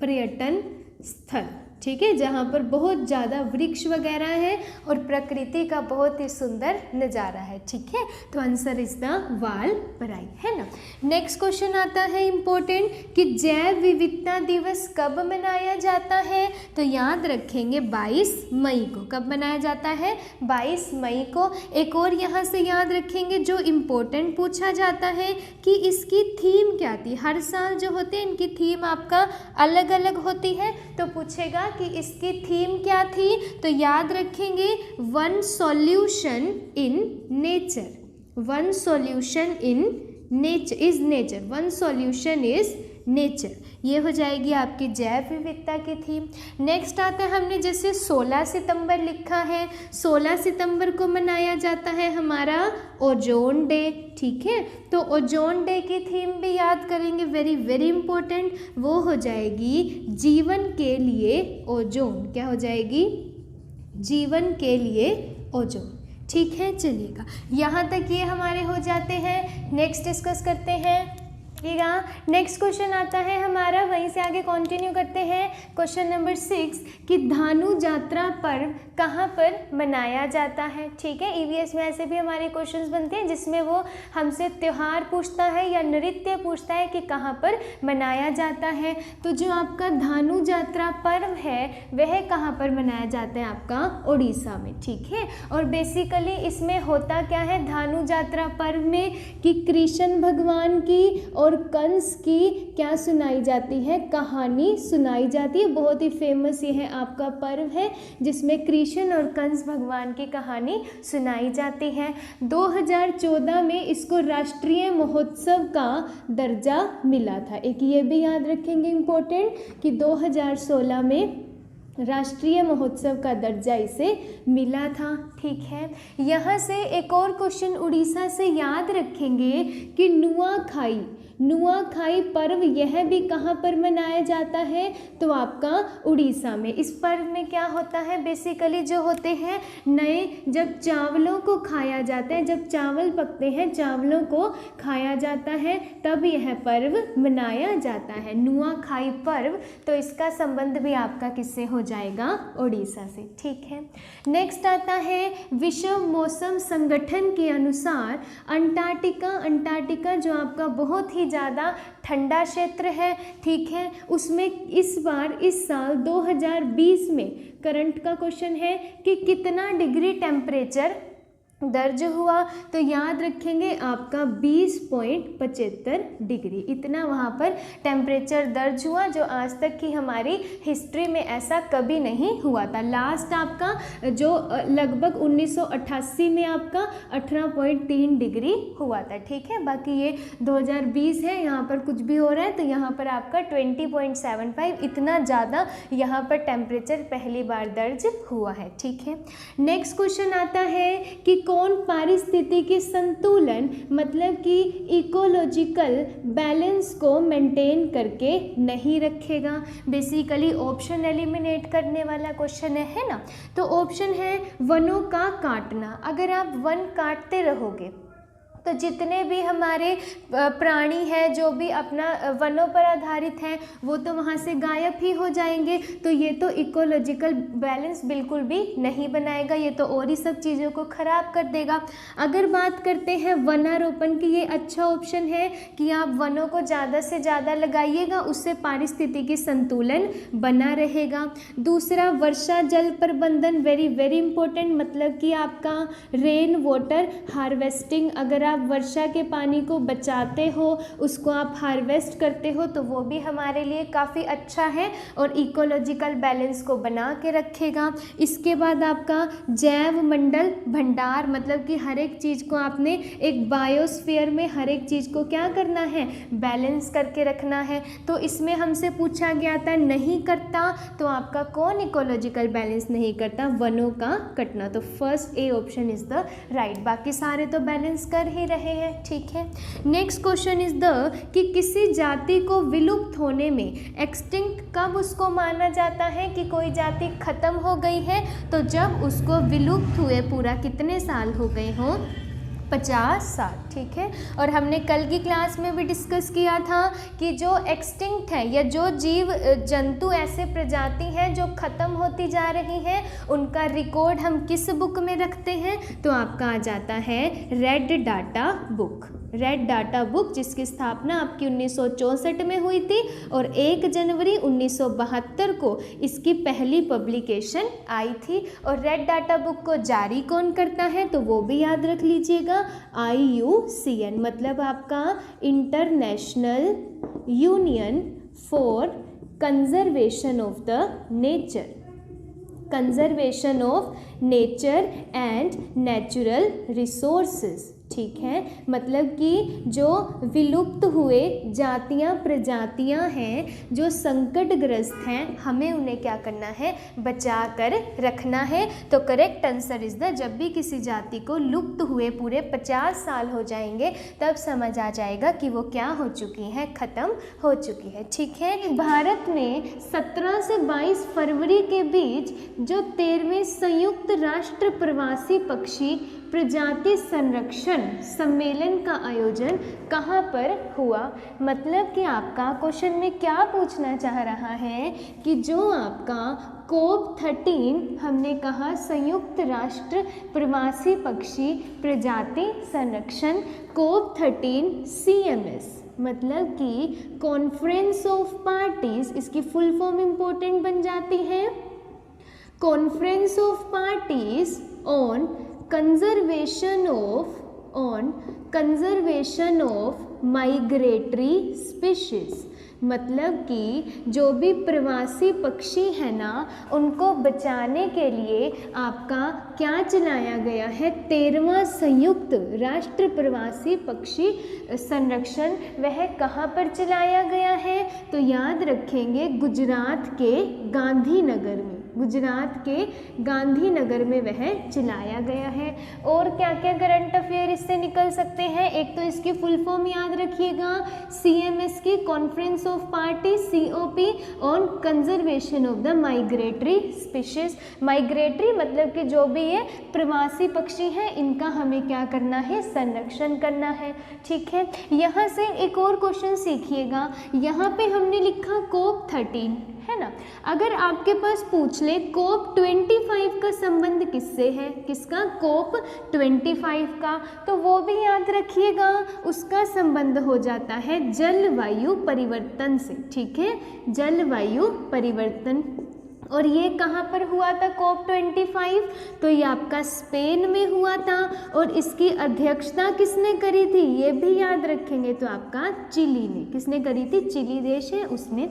पर्यटन स्थल। ठीक है, जहाँ पर बहुत ज़्यादा वृक्ष वगैरह है और प्रकृति का बहुत ही सुंदर नज़ारा है। ठीक है, तो आंसर इज द वालपराई, है ना। नेक्स्ट क्वेश्चन आता है इम्पोर्टेंट कि जैव विविधता दिवस कब मनाया जाता है? तो याद रखेंगे 22 मई को। कब मनाया जाता है? 22 मई को। एक और यहाँ से याद रखेंगे जो इम्पोर्टेंट पूछा जाता है कि इसकी थीम क्या थी। हर साल जो होते हैं इनकी थीम आपका अलग अलग होती है, तो पूछेगा कि इसकी थीम क्या थी। तो याद रखेंगे one solution in nature. One solution in nature is nature. One solution is nature, ये हो जाएगी आपकी जैव विविधता की थीम। नेक्स्ट आता है, हमने जैसे 16 सितंबर लिखा है, 16 सितंबर को मनाया जाता है हमारा ओजोन डे। ठीक है, तो ओजोन डे की थीम भी याद करेंगे, वेरी वेरी इंपॉर्टेंट। वो हो जाएगी जीवन के लिए ओजोन। क्या हो जाएगी? जीवन के लिए ओजोन। ठीक है, चलिएगा यहाँ तक ये हमारे हो जाते हैं। नेक्स्ट डिस्कस करते हैं। ठीक है, नेक्स्ट क्वेश्चन आता है हमारा, वहीं से आगे कंटिन्यू करते हैं। क्वेश्चन नंबर 6 कि धानु यात्रा पर्व कहाँ पर मनाया जाता है। ठीक है, ईवीएस में ऐसे भी हमारे क्वेश्चंस बनते हैं जिसमें वो हमसे त्यौहार पूछता है या नृत्य पूछता है कि कहाँ पर मनाया जाता है। तो जो आपका धानु यात्रा पर्व है वह कहाँ पर मनाया जाता है? आपका उड़ीसा में। ठीक है, और बेसिकली इसमें होता क्या है धानु यात्रा पर्व में कि कृष्ण भगवान की और कंस की क्या सुनाई जाती है? कहानी सुनाई जाती है। बहुत ही फेमस ये है आपका पर्व है जिसमें कृष्ण और कंस भगवान की कहानी सुनाई जाती है। 2014 में इसको राष्ट्रीय महोत्सव का दर्जा मिला था। एक ये भी याद रखेंगे इम्पोर्टेंट कि 2016 में राष्ट्रीय महोत्सव का दर्जा इसे मिला था। ठीक है, यहाँ से एक और क्वेश्चन उड़ीसा से याद रखेंगे कि नुआखाई पर्व यह भी कहाँ पर मनाया जाता है? तो आपका उड़ीसा में। इस पर्व में क्या होता है? बेसिकली जो होते हैं नए, जब चावलों को खाया जाता है, जब चावल पकते हैं चावलों को खाया जाता है तब यह पर्व मनाया जाता है, नुआखाई पर्व। तो इसका संबंध भी आपका किससे हो जाएगा? उड़ीसा से। ठीक है, नेक्स्ट आता है विश्व मौसम संगठन के अनुसार अंटार्कटिका जो आपका बहुत ही ज़्यादा ठंडा क्षेत्र है। ठीक है, उसमें इस साल 2020 में करंट का क्वेश्चन है कि कितना डिग्री टेम्परेचर दर्ज हुआ। तो याद रखेंगे आपका 20.75 डिग्री, इतना वहाँ पर टेम्परेचर दर्ज हुआ जो आज तक की हमारी हिस्ट्री में ऐसा कभी नहीं हुआ था। लास्ट आपका जो लगभग 1988 में आपका 18.3 डिग्री हुआ था। ठीक है, बाकी ये 2020 है, यहाँ पर कुछ भी हो रहा है तो यहाँ पर आपका 20.75 इतना ज़्यादा यहाँ पर टेम्परेचर पहली बार दर्ज हुआ है। ठीक है, नेक्स्ट क्वेश्चन आता है कि कौन पारिस्थितिकी संतुलन मतलब कि इकोलॉजिकल बैलेंस को मेंटेन करके नहीं रखेगा। बेसिकली ऑप्शन एलिमिनेट करने वाला क्वेश्चन है ना। तो ऑप्शन है वनों का काटना। अगर आप वन काटते रहोगे तो जितने भी हमारे प्राणी हैं जो भी अपना वनों पर आधारित हैं वो तो वहाँ से गायब ही हो जाएंगे। तो ये तो इकोलॉजिकल बैलेंस बिल्कुल भी नहीं बनाएगा, ये तो और ही सब चीज़ों को ख़राब कर देगा। अगर बात करते हैं वनारोपण की, ये अच्छा ऑप्शन है कि आप वनों को ज़्यादा से ज़्यादा लगाइएगा, उससे पारिस्थितिकी संतुलन बना रहेगा। दूसरा, वर्षा जल प्रबंधन, वेरी वेरी इंपॉर्टेंट, मतलब कि आपका रेन वाटर हार्वेस्टिंग, अगर आप वर्षा के पानी को बचाते हो, उसको आप हार्वेस्ट करते हो तो वो भी हमारे लिए काफ़ी अच्छा है और इकोलॉजिकल बैलेंस को बना के रखेगा। इसके बाद आपका जैव मंडल भंडार, मतलब कि हर एक चीज़ को आपने एक बायोस्फीयर में हर एक चीज़ को क्या करना है, बैलेंस करके रखना है। तो इसमें हमसे पूछा गया था नहीं करता, तो आपका कौन इकोलॉजिकल बैलेंस नहीं करता, वनों का कटना। तो first A option is the right, बाकी सारे तो बैलेंस कर ही रहे हैं, ठीक है। नेक्स्ट क्वेश्चन इज द कि किसी जाति को विलुप्त होने में, एक्सटिंक्ट कब उसको माना जाता है कि कोई जाति खत्म हो गई है, तो जब उसको विलुप्त हुए पूरा कितने साल हो गए हों, 50 साल, ठीक है। और हमने कल की क्लास में भी डिस्कस किया था कि जो एक्सटिंक्ट है या जो जीव जंतु ऐसे प्रजाति हैं जो ख़त्म होती जा रही हैं, उनका रिकॉर्ड हम किस बुक में रखते हैं, तो आपका आ जाता है red data book. Red data book जिसकी स्थापना आपकी 1964 में हुई थी और 1 जनवरी 1972 को इसकी पहली पब्लिकेशन आई थी। और रेड डाटा बुक को जारी कौन करता है, तो वो भी याद रख लीजिएगा, IUCN, मतलब आपका international union for conservation of the nature, conservation of nature and natural resources, ठीक है। मतलब कि जो विलुप्त हुए जातियां प्रजातियां हैं जो संकटग्रस्त हैं, हमें उन्हें क्या करना है, बचा कर रखना है। तो करेक्ट आंसर इज द, जब भी किसी जाति को लुप्त हुए पूरे 50 साल हो जाएंगे तब समझ आ जाएगा कि वो क्या हो चुकी है, ख़त्म हो चुकी है, ठीक है। भारत में 17 से 22 फरवरी के बीच जो 13वें संयुक्त राष्ट्र प्रवासी पक्षी प्रजाति संरक्षण सम्मेलन का आयोजन कहाँ पर हुआ। मतलब कि आपका क्वेश्चन में क्या पूछना चाह रहा है कि जो आपका COP13 हमने कहा संयुक्त राष्ट्र प्रवासी पक्षी प्रजाति संरक्षण, COP13 CMS मतलब कि कॉन्फ्रेंस ऑफ पार्टीज, इसकी फुल फॉर्म इम्पोर्टेंट बन जाती है, conference of parties on conservation of migratory species. मतलब कि जो भी प्रवासी पक्षी है ना, उनको बचाने के लिए आपका क्या चलाया गया है, 13वां संयुक्त राष्ट्र प्रवासी पक्षी संरक्षण। वह कहाँ पर चलाया गया है, तो याद रखेंगे गुजरात के गांधीनगर में, गुजरात के गांधीनगर में वह चलाया गया है। और क्या क्या करंट अफेयर इससे निकल सकते हैं, एक तो इसकी फुल फॉर्म याद रखिएगा, CMS की conference of party COP on conservation of the migratory species. Migratory मतलब कि जो भी ये प्रवासी पक्षी हैं इनका हमें क्या करना है, संरक्षण करना है, ठीक है। यहाँ से एक और क्वेश्चन सीखिएगा, यहाँ पे हमने लिखा COP13 है ना, अगर आपके पास पूछ ले COP25 का संबंध किससे है, किसका, COP25 का, तो वो भी याद रखिएगा, उसका संबंध हो जाता है जलवायु परिवर्तन से, ठीक है, जलवायु परिवर्तन। और ये कहाँ पर हुआ था COP25, तो ये आपका स्पेन में हुआ था और इसकी अध्यक्षता किसने करी थी, ये भी याद रखेंगे, तो आपका चिली ने, किसने करी थी, चिली देश है उसने।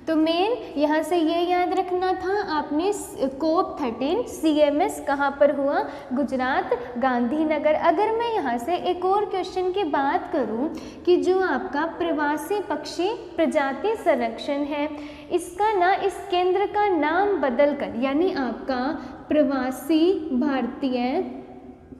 तो मेन यहाँ से ये याद रखना था आपने, COP13 CMS कहाँ पर हुआ, गुजरात गांधीनगर। अगर मैं यहाँ से एक और क्वेश्चन की बात करूँ कि जो आपका प्रवासी पक्षी प्रजाति संरक्षण है, इसका ना, इस केंद्र का नाम बदलकर, यानी आपका प्रवासी भारतीय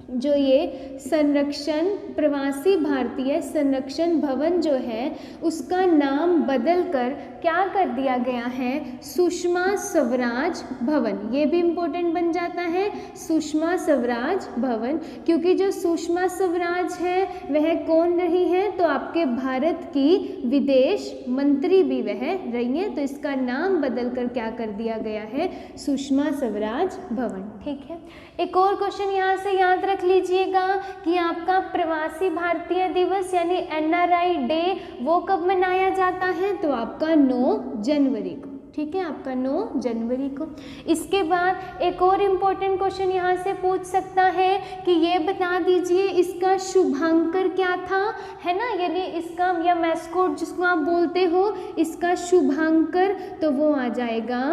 जो ये संरक्षण प्रवासी भारतीय संरक्षण भवन जो है उसका नाम बदलकर क्या कर दिया गया है, सुषमा स्वराज भवन। ये भी इम्पोर्टेंट बन जाता है, सुषमा स्वराज भवन, क्योंकि जो सुषमा स्वराज है वह कौन रही है, तो आपके भारत की विदेश मंत्री भी वह रही हैं, तो इसका नाम बदलकर क्या कर दिया गया है, सुषमा स्वराज भवन। ठीक है, एक और क्वेश्चन यहाँ से याद रख लीजिएगा कि आपका प्रवासी भारतीय दिवस यानी NRI डे वो कब मनाया जाता है, तो आपका 9 जनवरी को। ठीक है, आपका 9 जनवरी को। इसके बाद एक और इम्पोर्टेंट क्वेश्चन यहाँ से पूछ सकता है कि ये बता दीजिए इसका शुभांकर क्या था, है ना, यानी इसका या मैस्कोट जिसको आप बोलते हो, इसका शुभांकर तो वो आ जाएगा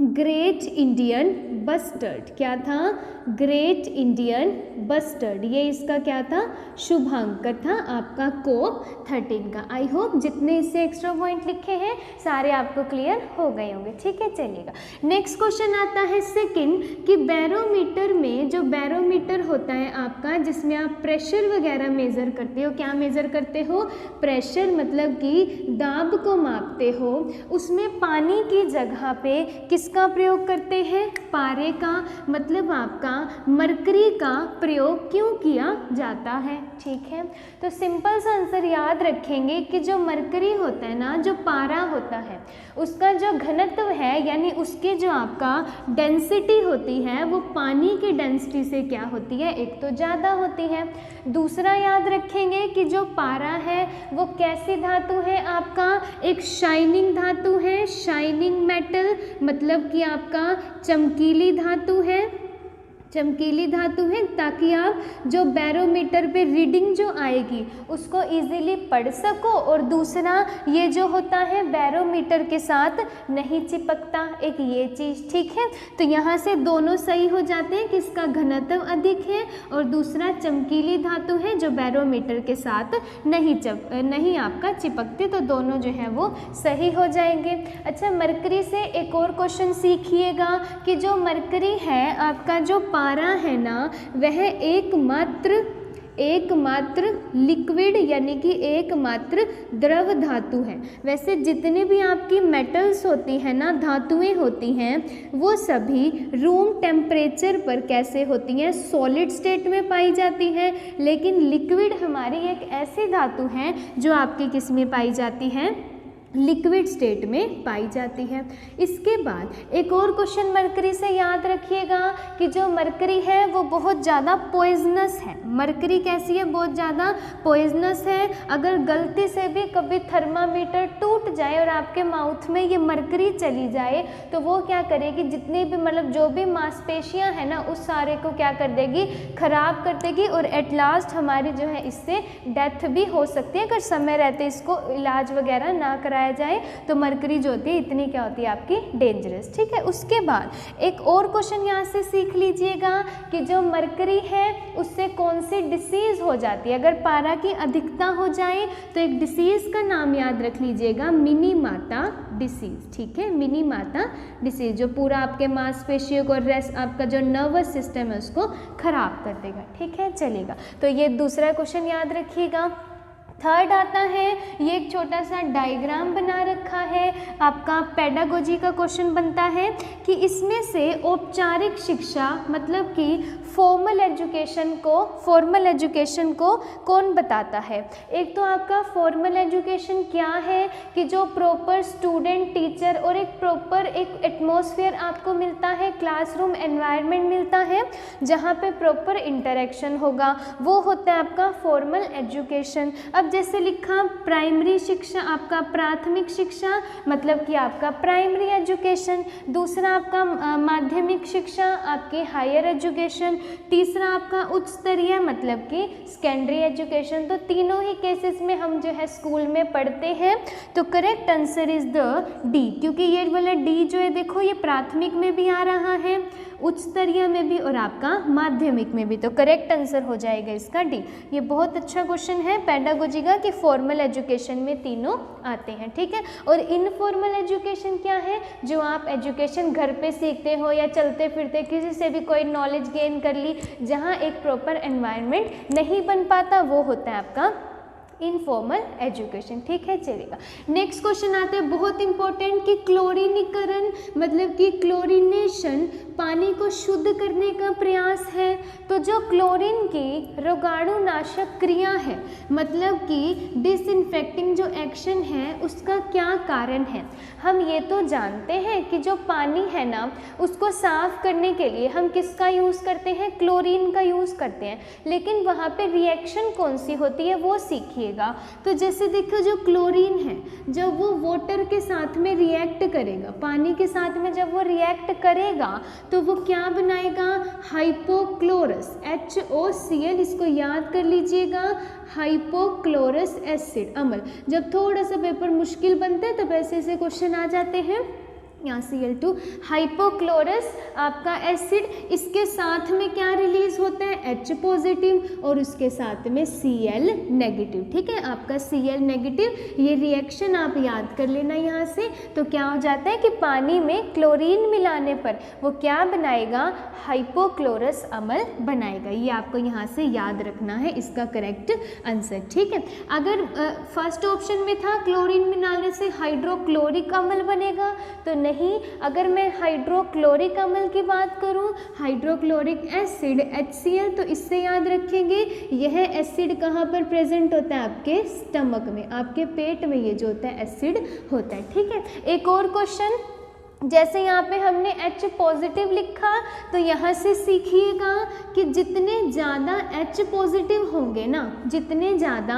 ग्रेट इंडियन बस्टर्ड। क्या था, ग्रेट इंडियन बस्टर्ड, ये इसका क्या था, शुभांकर था आपका कोप 13 का। आई होप जितने इससे एक्स्ट्रा पॉइंट लिखे हैं सारे आपको क्लियर हो गए होंगे। ठीक है, चलिएगा नेक्स्ट क्वेश्चन आता है सेकंड कि बैरोमीटर में, जो बैरोमीटर होता है आपका जिसमें आप प्रेशर वगैरह मेज़र करते हो, क्या मेज़र करते हो, प्रेशर मतलब कि दाब को मापते हो, उसमें पानी की जगह पे किसका प्रयोग करते हैं, पारे का, मतलब आपका मरकरी का प्रयोग क्यों किया जाता है। ठीक है, तो सिंपल सा आंसर याद रखेंगे कि जो मरकरी होता है ना, जो पारा होता है, उसका जो घनत्व है यानी उसकी जो आपका डेंसिटी होती है वो पानी की डेंसिटी से क्या होती है, एक तो ज़्यादा होती है, दूसरा याद रखेंगे कि जो पारा है वो कैसी धातु है, आपका एक शाइनिंग धातु है, शाइनिंग मेटल, मतलब कि आपका चमकीली धातु है, चमकीली धातु है, ताकि आप जो बैरोमीटर पे रीडिंग जो आएगी उसको इजीली पढ़ सको, और दूसरा ये जो होता है बैरोमीटर के साथ नहीं चिपकता, एक ये चीज़। ठीक है, तो यहाँ से दोनों सही हो जाते हैं कि इसका घनत्व अधिक है, और दूसरा चमकीली धातु है जो बैरोमीटर के साथ नहीं आपका चिपकते, तो दोनों जो है वो सही हो जाएंगे। अच्छा, मरकरी से एक और क्वेश्चन सीखिएगा कि जो मरकरी है आपका जो पारा है ना, वह एकमात्र लिक्विड यानी कि एकमात्र द्रव धातु है। वैसे जितने भी आपकी मेटल्स होती हैं ना, धातुएं होती हैं, वो सभी रूम टेम्परेचर पर कैसे होती हैं, सॉलिड स्टेट में पाई जाती हैं, लेकिन लिक्विड हमारी एक ऐसी धातु है जो आपकी किस में पाई जाती है, लिक्विड स्टेट में पाई जाती है। इसके बाद एक और क्वेश्चन मरकरी से याद रखिएगा कि जो मरकरी है वो बहुत ज़्यादा पॉइजनस है। मरकरी कैसी है, बहुत ज़्यादा पॉइजनस है। अगर गलती से भी कभी थर्मामीटर टूट जाए और आपके माउथ में ये मरकरी चली जाए तो वो क्या करेगी, जितनी भी मतलब जो भी मांसपेशियां हैं ना उस सारे को क्या कर देगी, खराब कर देगी, और एट लास्ट हमारी जो है इससे डेथ भी हो सकती है अगर समय रहते इसको इलाज वगैरह ना कराया जाए। तो मरकरी जो होती है इतनी क्या होती है आपकी डेंजरस। ठीक है, उसके बाद एक और क्वेश्चन यहाँ से सीख लीजिएगा कि जो मरकरी है उससे कौन सी डिसीज हो जाती है। अगर पारा की अधिकता हो जाए तो एक डिसीज का नाम याद रख लीजिएगा, मिनीमाता डिसीज। ठीक है, मिनीमाता डिसीज, जो पूरा आपके मांसपेशियों को रेस्ट आपका जो नर्वस सिस्टम है उसको खराब कर देगा। ठीक है, चलेगा, तो ये दूसरा क्वेश्चन याद रखिएगा। थर्ड आता है, ये एक छोटा सा डायग्राम बना रखा है, आपका पेडागोजी का क्वेश्चन बनता है कि इसमें से औपचारिक शिक्षा मतलब कि फॉर्मल एजुकेशन को कौन बताता है। एक तो आपका फॉर्मल एजुकेशन क्या है कि जो प्रॉपर स्टूडेंट टीचर और एक प्रॉपर एक एटमॉस्फेयर आपको मिलता है, क्लासरूम एनवायरनमेंट मिलता है जहाँ पे प्रॉपर इंटरेक्शन होगा, वो होता है आपका फॉर्मल एजुकेशन। अब जैसे लिखा प्राइमरी शिक्षा, आपका प्राथमिक शिक्षा मतलब कि आपका प्राइमरी एजुकेशन, दूसरा आपका माध्यमिक शिक्षा आपकी हायर एजुकेशन, तीसरा आपका उच्च स्तरीय मतलब कि सेकेंडरी एजुकेशन। तो तीनों ही केसेस में हम जो है स्कूल में पढ़ते हैं। तो correct answer is the D, क्योंकि ये वाला डी जो है देखो ये प्राथमिक में भी आ रहा है, उच्च स्तरीय में भी और आपका माध्यमिक में भी। तो करेक्ट आंसर हो जाएगा इसका डी। ये बहुत अच्छा क्वेश्चन है पेडागोजी का कि फॉर्मल एजुकेशन में तीनों आते हैं, ठीक है। और इनफॉर्मल एजुकेशन क्या है, जो आप एजुकेशन घर पे सीखते हो या चलते फिरते किसी से भी कोई नॉलेज गेन कर ली, जहाँ एक प्रॉपर एनवायरनमेंट नहीं बन पाता, वो होता है आपका इनफॉर्मल एजुकेशन, ठीक है। चलेगा, नेक्स्ट क्वेश्चन आते हैं बहुत इंपॉर्टेंट कि क्लोरीनीकरण मतलब कि क्लोरीनेशन पानी को शुद्ध करने का प्रयास है। तो जो क्लोरीन की रोगाणुनाशक क्रिया है मतलब कि डिसइंफेक्टिंग जो एक्शन है उसका क्या कारण है। हम ये तो जानते हैं कि जो पानी है ना उसको साफ करने के लिए हम किसका यूज़ करते हैं, क्लोरीन का यूज़ करते हैं, लेकिन वहाँ पे रिएक्शन कौन सी होती है वो सीखिएगा। तो जैसे देखो जो क्लोरीन है जब वो वाटर के साथ में रिएक्ट करेगा, पानी के साथ में जब वो रिएक्ट करेगा तो वो क्या बनाएगा, हाइपोक्लोरस HOCl, इसको याद कर लीजिएगा, हाइपोक्लोरस एसिड अम्ल। जब थोड़ा सा पेपर मुश्किल बनते हैं तब ऐसे ऐसे क्वेश्चन आ जाते हैं, यहाँ Cl2 हाइपोक्लोरस आपका एसिड, इसके साथ में क्या रिलीज होता है, H पॉजिटिव और उसके साथ में Cl नेगेटिव, ठीक है। आपका Cl नेगेटिव, ये रिएक्शन आप याद कर लेना यहाँ से। तो क्या हो जाता है कि पानी में क्लोरीन मिलाने पर वो क्या बनाएगा, हाइपोक्लोरस अम्ल बनाएगा। ये आपको यहाँ से याद रखना है इसका करेक्ट आंसर, ठीक है। अगर फर्स्ट ऑप्शन में था क्लोरीन मिलाने से हाइड्रोक्लोरिक अम्ल बनेगा, तो नहीं। अगर मैं हाइड्रोक्लोरिक अम्ल की बात करूं, हाइड्रोक्लोरिक एसिड HCl, तो इससे याद रखेंगे यह एसिड कहाँ पर प्रेजेंट होता है, आपके स्टमक में, आपके पेट में ये जो होता है एसिड होता है, ठीक है। एक और क्वेश्चन, जैसे यहाँ पे हमने H पॉजिटिव लिखा तो यहाँ से सीखिएगा कि जितने ज़्यादा H पॉजिटिव होंगे ना, जितने ज़्यादा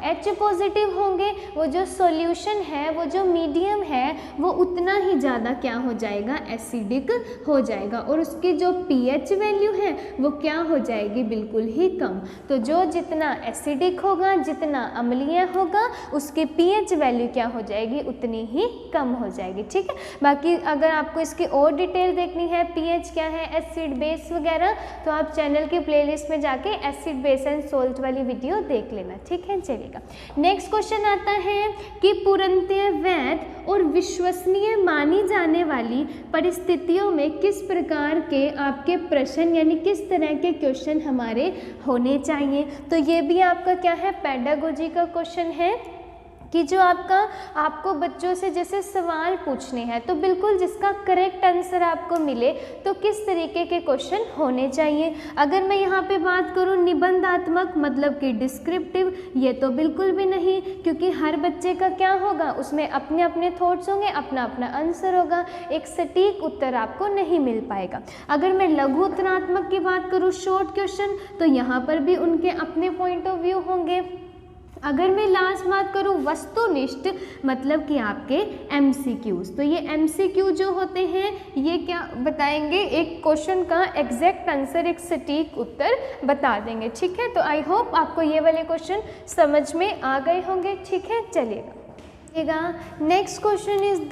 H पॉजिटिव होंगे वो जो सॉल्यूशन है, वो जो मीडियम है, वो उतना ही ज़्यादा क्या हो जाएगा, एसिडिक हो जाएगा, और उसकी जो pH वैल्यू है वो क्या हो जाएगी, बिल्कुल ही कम। तो जो जितना एसिडिक होगा, जितना अम्लीय होगा, उसकी pH वैल्यू क्या हो जाएगी, उतनी ही कम हो जाएगी, ठीक है। बाकी अगर आपको इसकी और डिटेल देखनी है, pH क्या है, एसिड बेस वगैरह, तो आप चैनल की प्लेलिस्ट में जाके एसिड बेस एंड सोल्ट वाली वीडियो देख लेना, ठीक है। चलेगा, नेक्स्ट क्वेश्चन आता है कि पूर्णतः वैध और विश्वसनीय मानी जाने वाली परिस्थितियों में किस प्रकार के आपके प्रश्न यानी किस तरह के क्वेश्चन हमारे होने चाहिए। तो ये भी आपका क्या है, पेडागोजी का क्वेश्चन है कि जो आपको बच्चों से जैसे सवाल पूछने हैं, तो बिल्कुल जिसका करेक्ट आंसर आपको मिले तो किस तरीके के क्वेश्चन होने चाहिए। अगर मैं यहाँ पे बात करूँ निबंधात्मक मतलब कि डिस्क्रिप्टिव, ये तो बिल्कुल भी नहीं, क्योंकि हर बच्चे का क्या होगा, उसमें अपने अपने थॉट्स होंगे, अपना अपना आंसर होगा, एक सटीक उत्तर आपको नहीं मिल पाएगा। अगर मैं लघु उत्तरात्मक की बात करूँ, शॉर्ट क्वेश्चन, तो यहाँ पर भी उनके अपने पॉइंट ऑफ व्यू होंगे। अगर मैं लास्ट बात करूँ वस्तुनिष्ठ मतलब कि आपके MCQs, तो ये MCQ जो होते हैं ये क्या बताएंगे, एक क्वेश्चन का एग्जैक्ट आंसर, एक सटीक उत्तर बता देंगे, ठीक है। तो आई होप आपको ये वाले क्वेश्चन समझ में आ गए होंगे, ठीक है। चलिएगा, नेक्स्ट क्वेश्चन इज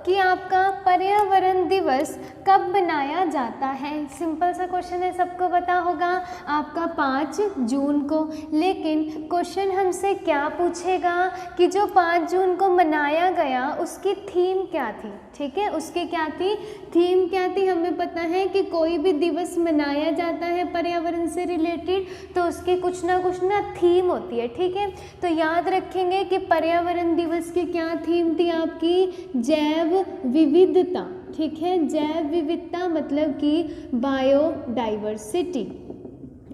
कि आपका पर्यावरण दिवस कब मनाया जाता है। सिंपल सा क्वेश्चन है, सबको पता होगा, आपका 5 जून को। लेकिन क्वेश्चन हमसे क्या पूछेगा कि जो 5 जून को मनाया गया उसकी थीम क्या थी, ठीक है। उसकी क्या थी, थीम क्या थी। हमें पता है कि कोई भी दिवस मनाया जाता है पर्यावरण से रिलेटेड तो उसकी कुछ ना थीम होती है, ठीक है। तो याद रखेंगे कि पर्यावरण दिवस की क्या थीम थी आपकी, जैव विविधता, ठीक है। जैव विविधता मतलब कि बायोडाइवर्सिटी,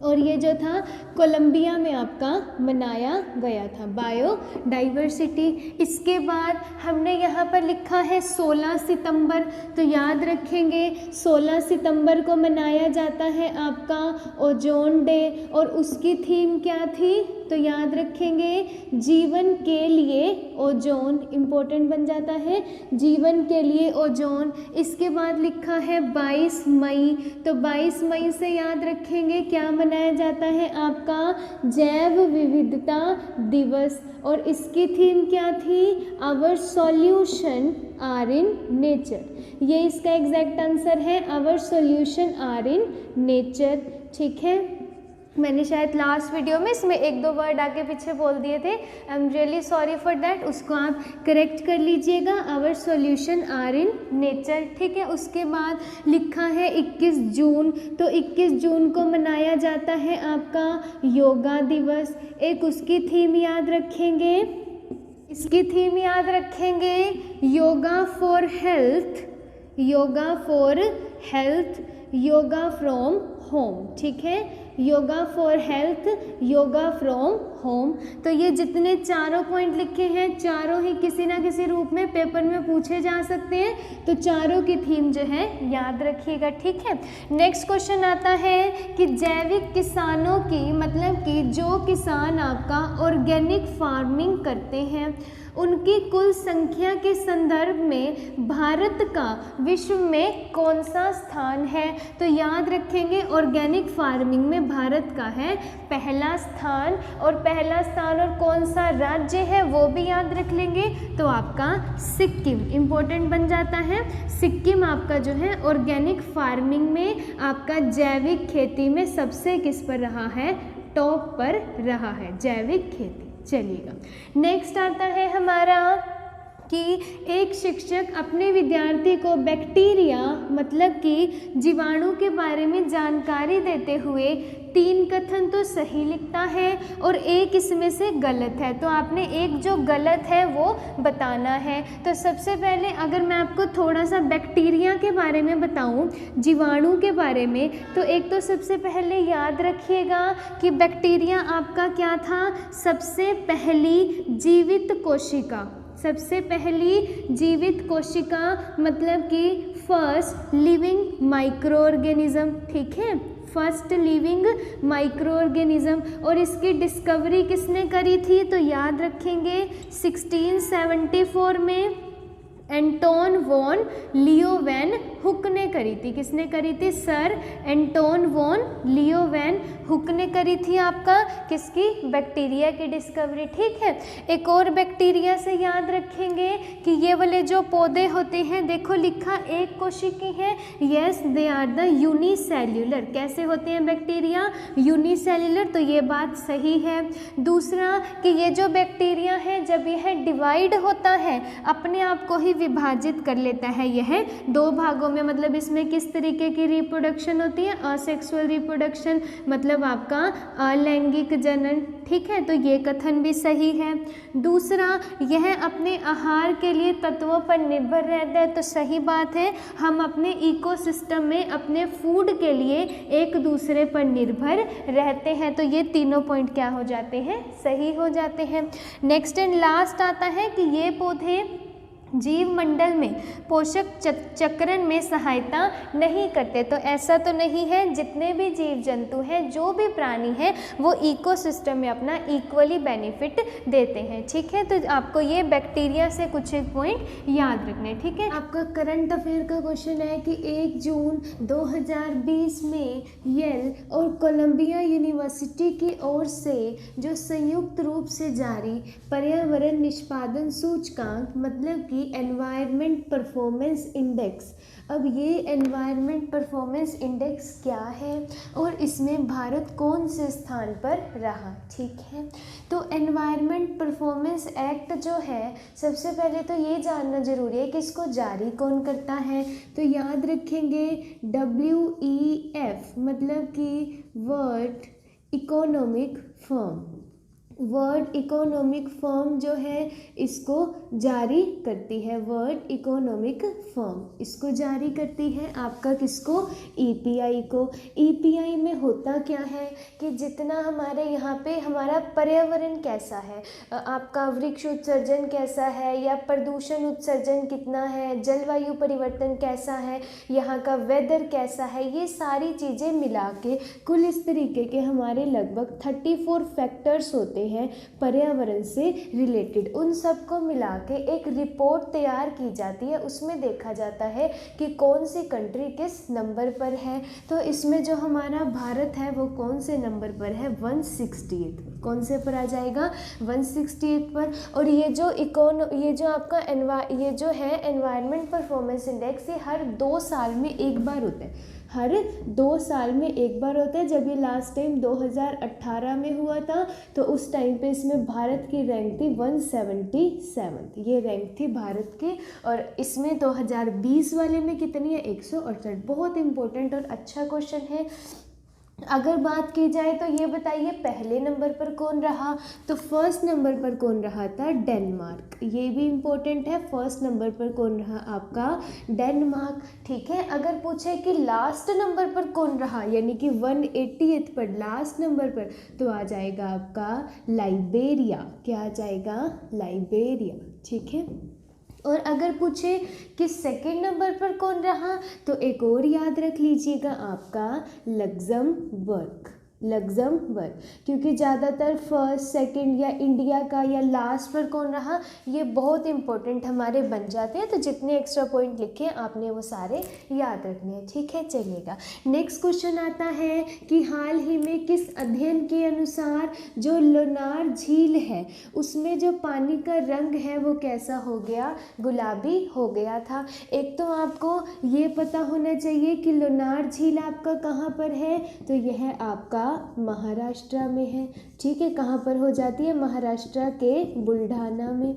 और ये जो था कोलंबिया में आपका मनाया गया था, बायोडाइवर्सिटी। इसके बाद हमने यहाँ पर लिखा है 16 सितंबर, तो याद रखेंगे 16 सितंबर को मनाया जाता है आपका ओजोन डे, और उसकी थीम क्या थी, तो याद रखेंगे जीवन के लिए ओजोन, इम्पोर्टेंट बन जाता है, जीवन के लिए ओजोन। इसके बाद लिखा है 22 मई, तो 22 मई से याद रखेंगे क्या मनाया जाता है आपका जैव विविधता दिवस, और इसकी थीम क्या थी, our solution are in nature. ये इसका एग्जैक्ट आंसर है, our solution are in nature. ठीक है, मैंने शायद लास्ट वीडियो में इसमें एक दो वर्ड आगे पीछे बोल दिए थे, I am really sorry for that, उसको आप करेक्ट कर लीजिएगा, our solution are in nature. ठीक है, उसके बाद लिखा है 21 जून, तो 21 जून को मनाया जाता है आपका योगा दिवस। एक उसकी थीम याद रखेंगे, इसकी थीम याद रखेंगे yoga for health, yoga for health, yoga from home. ठीक है, yoga for health, yoga from home. तो ये जितने चारों पॉइंट लिखे हैं, चारों ही किसी ना किसी रूप में पेपर में पूछे जा सकते हैं, तो चारों की थीम जो है याद रखिएगा। ठीक है, नेक्स्ट क्वेश्चन आता है कि जैविक किसानों की, मतलब कि जो किसान आपका ऑर्गेनिक फार्मिंग करते हैं, उनकी कुल संख्या के संदर्भ में भारत का विश्व में कौन सा स्थान है। तो याद रखेंगे ऑर्गेनिक फार्मिंग में भारत का है पहला स्थान, और पहला स्थान और कौन सा राज्य है वो भी याद रख लेंगे, तो आपका सिक्किम इम्पोर्टेंट बन जाता है। सिक्किम आपका जो है ऑर्गेनिक फार्मिंग में आपका जैविक खेती में सबसे किस पर रहा है, टॉप पर रहा है जैविक खेती। चलिएगा, नेक्स्ट आता है हमारा कि एक शिक्षक अपने विद्यार्थी को बैक्टीरिया मतलब कि जीवाणु के बारे में जानकारी देते हुए 3 कथन तो सही लिखता है और एक इसमें से गलत है, तो आपने एक जो गलत है वो बताना है। तो सबसे पहले अगर मैं आपको थोड़ा सा बैक्टीरिया के बारे में बताऊं, जीवाणु के बारे में, तो एक तो सबसे पहले याद रखिएगा कि बैक्टीरिया आपका क्या था, सबसे पहली जीवित कोशिका, सबसे पहली जीवित कोशिका मतलब कि फर्स्ट लिविंग माइक्रो ऑर्गेनिज्म। ठीक है, फर्स्ट लिविंग माइक्रो ऑर्गेनिज्म। और इसकी डिस्कवरी किसने करी थी, तो याद रखेंगे 1674 में एंटोन वॉन लियोवेन हुक ने करी थी। किसने करी थी, सर एंटोन वॉन लियोवेन हुक ने करी थी आपका किसकी, बैक्टीरिया की डिस्कवरी। ठीक है, एक और बैक्टीरिया से याद रखेंगे कि ये वाले जो पौधे होते हैं, देखो लिखा एक कोशिकी है, yes they are the unicellular. कैसे होते हैं बैक्टीरिया, यूनिसेल्युलर, तो ये बात सही है। दूसरा कि ये जो बैक्टीरिया है जब यह डिवाइड होता है अपने आप को ही विभाजित कर लेता है यह 2 भागों में, मतलब इसमें किस तरीके की रिप्रोडक्शन होती है, असेक्सुअल रिप्रोडक्शन, मतलब आपका अलैंगिक जनन। ठीक है, तो ये कथन भी सही है। दूसरा, यह अपने आहार के लिए तत्वों पर निर्भर रहता है, तो सही बात है, हम अपने इकोसिस्टम में अपने फूड के लिए एक दूसरे पर निर्भर रहते हैं, तो ये तीनों पॉइंट क्या हो जाते हैं, सही हो जाते हैं। नेक्स्ट एंड लास्ट आता है कि ये पौधे जीव मंडल में पोषक चक्रण में सहायता नहीं करते, तो ऐसा तो नहीं है, जितने भी जीव जंतु हैं, जो भी प्राणी हैं, वो इकोसिस्टम में अपना इक्वली बेनिफिट देते हैं। ठीक है, तो आपको ये बैक्टीरिया से कुछ एक पॉइंट याद रखने। ठीक है, आपका करंट अफेयर का क्वेश्चन है कि 1 जून 2020 में येल और कोलंबिया यूनिवर्सिटी की ओर से जो संयुक्त रूप से जारी पर्यावरण निष्पादन सूचकांक मतलब कि एनवायरनमेंट परफॉर्मेंस इंडेक्स, अब ये एनवायरनमेंट परफॉर्मेंस इंडेक्स क्या है और इसमें भारत कौन से स्थान पर रहा। ठीक है, तो एनवायरनमेंट परफॉर्मेंस एक्ट जो है, सबसे पहले तो ये जानना ज़रूरी है कि इसको जारी कौन करता है, तो याद रखेंगे WEF मतलब कि world economic firm, world economic firm जो है इसको जारी करती है, वर्ल्ड इकोनॉमिक फर्म इसको जारी करती है आपका किसको, EPI को। EPI में होता क्या है कि जितना हमारे यहाँ पे हमारा पर्यावरण कैसा है, आपका वृक्ष उत्सर्जन कैसा है या प्रदूषण उत्सर्जन कितना है, जलवायु परिवर्तन कैसा है, यहाँ का वेदर कैसा है, ये सारी चीज़ें मिला के कुल इस तरीके के हमारे लगभग 34 फैक्टर्स होते हैं पर्यावरण से रिलेटेड, उन सब को मिला के एक रिपोर्ट तैयार की जाती है। उसमें देखा जाता है कि कौन सी कंट्री किस नंबर पर है। तो इसमें जो हमारा भारत है वो कौन से नंबर पर है, 168। कौन से पर आ जाएगा, 168 पर। और ये जो आपका ये जो है एनवायरनमेंट परफॉर्मेंस इंडेक्स, ये हर 2 साल में एक बार होता है, हर 2 साल में एक बार होता है। जब ये लास्ट टाइम 2018 में हुआ था तो उस टाइम पे इसमें भारत की रैंक थी 177, ये रैंक थी भारत की। और इसमें 2020 वाले में कितनी है, 168। बहुत इंपॉर्टेंट और अच्छा क्वेश्चन है। अगर बात की जाए तो ये बताइए पहले नंबर पर कौन रहा, तो फर्स्ट नंबर पर कौन रहा था, डेनमार्क। ये भी इम्पोर्टेंट है, फर्स्ट नंबर पर कौन रहा आपका, डेनमार्क। ठीक है, अगर पूछे कि लास्ट नंबर पर कौन रहा, यानी कि 188 पर लास्ट नंबर पर, तो आ जाएगा आपका लाइबेरिया। क्या आ जाएगा, लाइबेरिया। ठीक है, और अगर पूछे कि सेकंड नंबर पर कौन रहा, तो एक और याद रख लीजिएगा आपका लग्जमबर्ग, क्योंकि ज़्यादातर फर्स्ट सेकंड या इंडिया का या लास्ट पर कौन रहा, ये बहुत इंपॉर्टेंट हमारे बन जाते हैं। तो जितने एक्स्ट्रा पॉइंट लिखे आपने वो सारे याद रखने हैं। ठीक है, चलिएगा। नेक्स्ट क्वेश्चन आता है कि हाल ही में किस अध्ययन के अनुसार जो लोनार झील है उसमें जो पानी का रंग है वो कैसा हो गया, गुलाबी हो गया था। एक तो आपको ये पता होना चाहिए कि लोनार झील आपका कहाँ पर है, तो यह आपका महाराष्ट्र में है। ठीक है, कहाँ पर हो जाती है, महाराष्ट्र के बुल्ढाना में।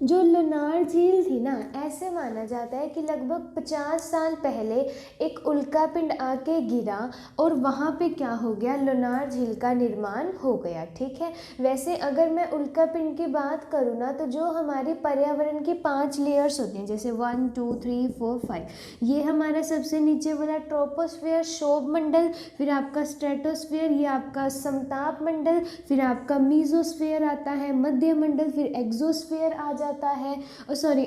जो लोनार झील थी ना, ऐसे माना जाता है कि लगभग 50 साल पहले एक उल्कापिंड आके गिरा और वहाँ पे क्या हो गया, लोनार झील का निर्माण हो गया। ठीक है, वैसे अगर मैं उल्कापिंड की बात करूँ ना, तो जो हमारी पर्यावरण की 5 लेयर्स होती हैं, जैसे 1 2 3 4 5, ये हमारा सबसे नीचे वाला ट्रोपोस्फीयर, शोभ मंडल, फिर आपका स्ट्रेटोस्फीयर, ये आपका समताप मंडल, फिर आपका मीजोस्फीयर आता है, मध्य मंडल, फिर एक्सोस्फीयर आ जाता है,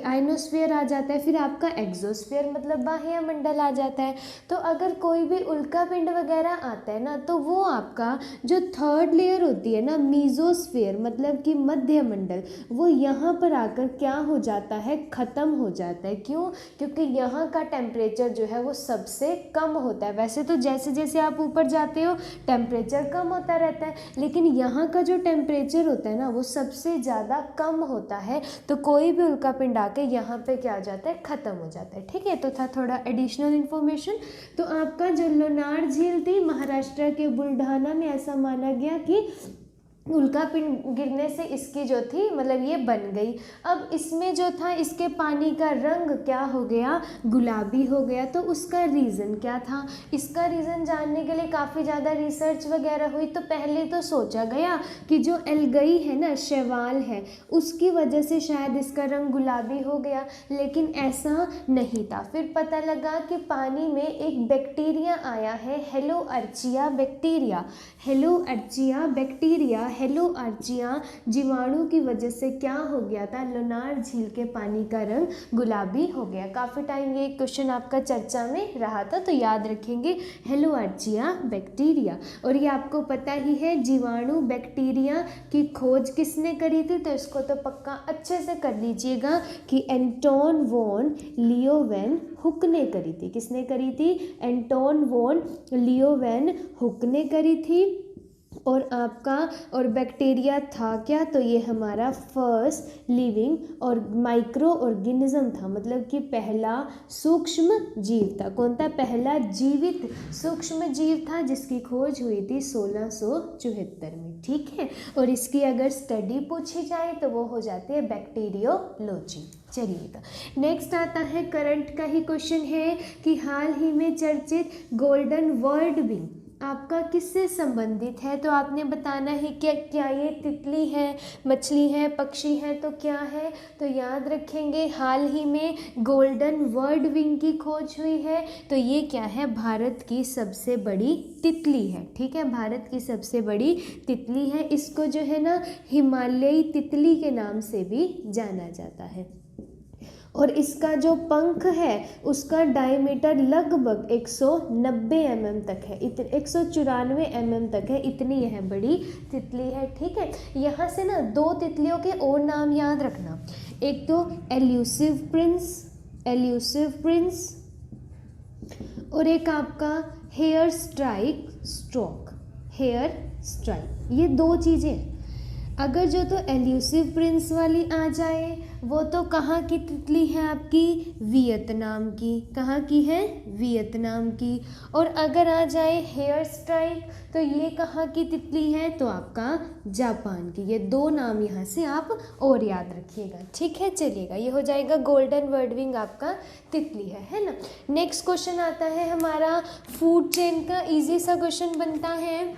आइनोस्फीयर आ जाता है, फिर आपका एक्सोस्फीयर मतलब बाह्य मंडल आ जाता है। तो अगर कोई भी उल्कापिंड वगैरह आता है ना, तो वो आपका जो थर्ड लेयर होती है ना, मीजोस्फीयर मतलब कि मध्य मंडल, वो यहाँ पर आकर क्या हो जाता है, ख़त्म हो जाता है। क्यों, क्योंकि यहाँ का टेम्परेचर जो है वो सबसे कम होता है। वैसे तो जैसे जैसे आप ऊपर जाते हो टेम्परेचर कम होता रहता है, लेकिन यहाँ का जो टेम्परेचर होता है ना वो सबसे ज़्यादा कम होता है। तो कोई भी उल्कापिंड आके यहाँ पे क्या हो जाता है, ख़त्म हो जाता है। ठीक है, तो था थोड़ा एडिशनल इन्फॉर्मेशन। तो आपका जो लोनार झील थी महाराष्ट्र के बुल्ढाना में, ऐसा माना गया कि उल्कापिंड गिरने से इसकी जो थी मतलब ये बन गई। अब इसमें जो था इसके पानी का रंग क्या हो गया, गुलाबी हो गया। तो उसका रीज़न क्या था, इसका रीज़न जानने के लिए काफ़ी ज़्यादा रिसर्च वगैरह हुई। तो पहले तो सोचा गया कि जो एल्गई है ना, शैवाल है, उसकी वजह से शायद इसका रंग गुलाबी हो गया, लेकिन ऐसा नहीं था। फिर पता लगा कि पानी में एक बैक्टीरिया आया है, हेलो अर्चिया बैक्टीरिया, हेलो अर्चिया जीवाणु की वजह से क्या हो गया था, लोनार झील के पानी का रंग गुलाबी हो गया। काफ़ी टाइम ये क्वेश्चन आपका चर्चा में रहा था, तो याद रखेंगे हेलो अर्चिया बैक्टीरिया। और ये आपको पता ही है जीवाणु बैक्टीरिया की खोज किसने करी थी, तो इसको तो पक्का अच्छे से कर लीजिएगा कि एंटोन वॉन लियोवेनहुक ने करी थी। किसने करी थी, एंटोन वॉन लियोवेनहुक ने करी थी। और बैक्टीरिया था क्या, तो ये हमारा फर्स्ट लिविंग और माइक्रो ऑर्गेनिज्म था, मतलब कि पहला सूक्ष्म जीव था। कौन था, पहला जीवित सूक्ष्म जीव था जिसकी खोज हुई थी 1674 में। ठीक है, और इसकी अगर स्टडी पूछी जाए तो वो हो जाती है बैक्टीरियोलॉजी। चलिएगा, नेक्स्ट आता है करंट का ही क्वेश्चन है कि हाल ही में चर्चित गोल्डन वर्ड विंग आपका किससे संबंधित है। तो आपने बताना है कि क्या ये तितली है, मछली है, पक्षी है, तो क्या है। तो याद रखेंगे हाल ही में गोल्डन वर्ड विंग की खोज हुई है, तो ये क्या है, भारत की सबसे बड़ी तितली है। ठीक है, भारत की सबसे बड़ी तितली है। इसको जो है ना हिमालयी तितली के नाम से भी जाना जाता है। और इसका जो पंख है उसका डायमीटर लगभग 190 mm तक है, 194 mm तक है, इतनी यह बड़ी तितली है। ठीक है, यहाँ से ना दो तितलियों के और नाम याद रखना, एक तो एल्यूसिव प्रिंस और एक आपका हेयर स्ट्राइक, ये दो चीज़ें। अगर जो तो एल्यूसिव प्रिंस वाली आ जाए वो तो कहाँ की तितली है आपकी, वियतनाम की। कहाँ की है, वियतनाम की। और अगर आ जाए हेयर स्ट्राइक तो ये कहाँ की तितली है, तो आपका जापान की। ये दो नाम यहाँ से आप और याद रखिएगा। ठीक है, चलिएगा, ये हो जाएगा गोल्डन वर्डविंग आपका तितली है ना। नेक्स्ट क्वेश्चन आता है हमारा फूड चेन का। इजी सा क्वेश्चन बनता है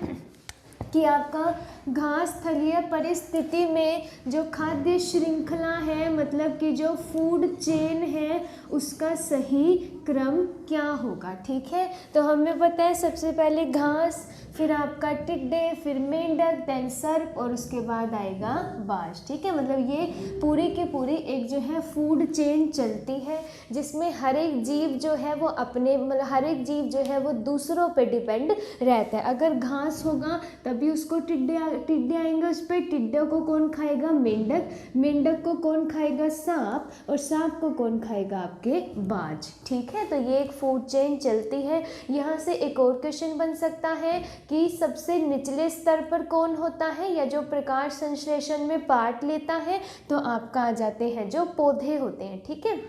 कि आपका घास स्थलीय परिस्थिति में जो खाद्य श्रृंखला है, मतलब कि जो फूड चेन है, उसका सही क्रम क्या होगा। ठीक है, तो हमें पता है सबसे पहले घास, फिर आपका टिड्डे, फिर मेंढक, देन सर्प और उसके बाद आएगा बाज। ठीक है, मतलब ये पूरी की पूरी एक जो है फूड चेन चलती है जिसमें हर एक जीव जो है वो अपने मतलब हर एक जीव जो है वो दूसरों पे डिपेंड रहता है। अगर घास होगा तभी उसको टिड्डे आएंगे उस पर, टिड्डों को कौन खाएगा, मेंढक को कौन खाएगा, सांप, और सांप को कौन खाएगा, आपके बाज। ठीक है, तो ये एक फूड चेन चलती है। यहाँ से एक और क्वेश्चन बन सकता है कि सबसे निचले स्तर पर कौन होता है, या जो प्रकाश संश्लेषण में पार्ट लेता है, तो आपका आ जाते हैं जो पौधे होते हैं। ठीक है,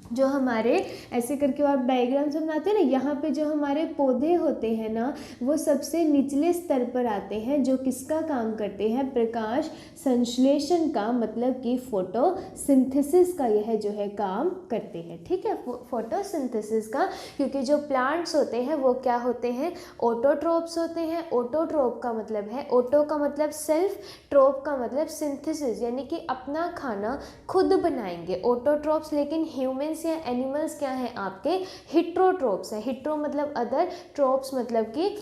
जो हमारे ऐसे करके आप डायग्राम से बनाते हैं ना, यहाँ पे जो हमारे पौधे होते हैं ना वो सबसे निचले स्तर पर आते हैं, जो किसका काम करते हैं, प्रकाश संश्लेषण का, मतलब कि फोटोसिंथेसिस का यह जो है काम करते हैं। ठीक है, फोटोसिंथेसिस का, क्योंकि जो प्लांट्स होते हैं वो क्या होते हैं, ऑटोट्रोप्स होते हैं। ऑटोट्रोप का मतलब है, ऑटो का मतलब सेल्फ, ट्रोप का मतलब सिंथेसिस, यानी कि अपना खाना खुद बनाएंगे ऑटोट्रोप्स। लेकिन ह्यूमन या एनिमल्स क्या है आपके, हिट्रोट्रोप्स है। हिट्रो मतलब अदर, ट्रोप्स मतलब कि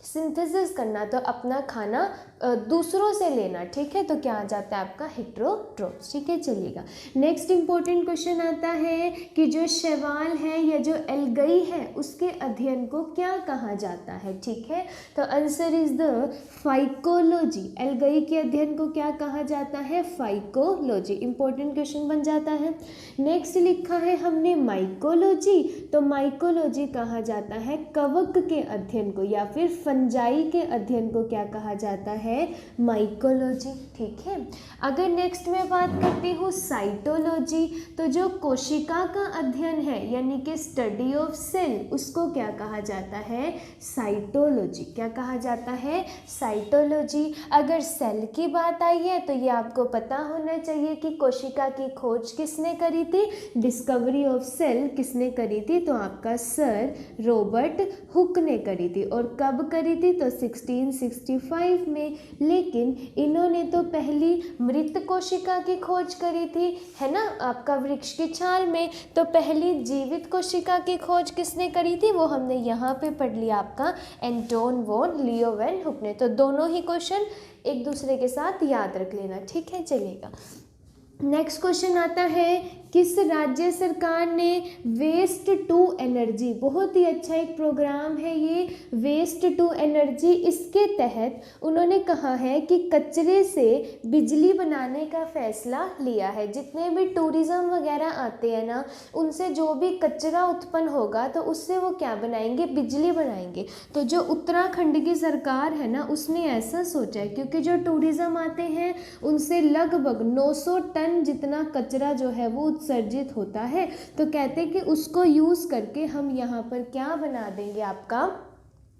सिंथेसिस करना, तो अपना खाना दूसरों से लेना। ठीक है, तो क्या आ जाता है आपका हिट्रोट्रोप्स। ठीक है, चलिएगा। नेक्स्ट इंपॉर्टेंट क्वेश्चन आता है कि जो शैवाल है या जो एल्गई है उसके अध्ययन को क्या कहा जाता है। ठीक है, तो answer is the phycology. Algae के अध्ययन को क्या कहा जाता है, फाइकोलॉजी। इंपॉर्टेंट क्वेश्चन बन जाता है। नेक्स्ट लिखा है हमने माइकोलॉजी, तो माइकोलॉजी कहा जाता है कवक के अध्ययन को, या फिर फंजाई के अध्ययन को क्या कहा जाता है, माइकोलॉजी। ठीक है, अगर नेक्स्ट में बात करती हूँ साइटोलॉजी, तो जो कोशिका का अध्ययन है यानी कि स्टडी ऑफ सेल, उसको क्या कहा जाता है, साइटोलॉजी। क्या कहा जाता है, साइटोलॉजी। अगर सेल की बात आई है तो ये आपको पता होना चाहिए कि कोशिका की खोज किसने करी थी, डिस्कवरी ऑफ सेल किसने करी थी, तो आपका सर रॉबर्ट हुक ने करी थी। और कब करी थी, तो 1665 में। लेकिन इन्होंने तो पहली मृत कोशिका की खोज करी थी, है ना, आपका वृक्ष की छाल में। तो पहली जीवित कोशिका की खोज किसने करी थी, वो हमने यहाँ पे पढ़ लिया, आपका एंटोन वॉन लियोवेनहुक ने। तो दोनों ही क्वेश्चन एक दूसरे के साथ याद रख लेना। ठीक है, चलेगा। नेक्स्ट क्वेश्चन आता है, किस राज्य सरकार ने वेस्ट टू एनर्जी, बहुत ही अच्छा एक प्रोग्राम है ये वेस्ट टू एनर्जी, इसके तहत उन्होंने कहा है कि कचरे से बिजली बनाने का फैसला लिया है। जितने भी टूरिज्म वगैरह आते हैं ना, उनसे जो भी कचरा उत्पन्न होगा तो उससे वो क्या बनाएंगे, बिजली बनाएंगे। तो जो उत्तराखंड की सरकार है ना, उसने ऐसा सोचा है, क्योंकि जो टूरिज्म आते हैं उनसे लगभग 900 टन जितना कचरा जो है वो उत्सर्जित होता है। तो कहते हैं कि उसको यूज़ करके हम यहाँ पर क्या बना देंगे, आपका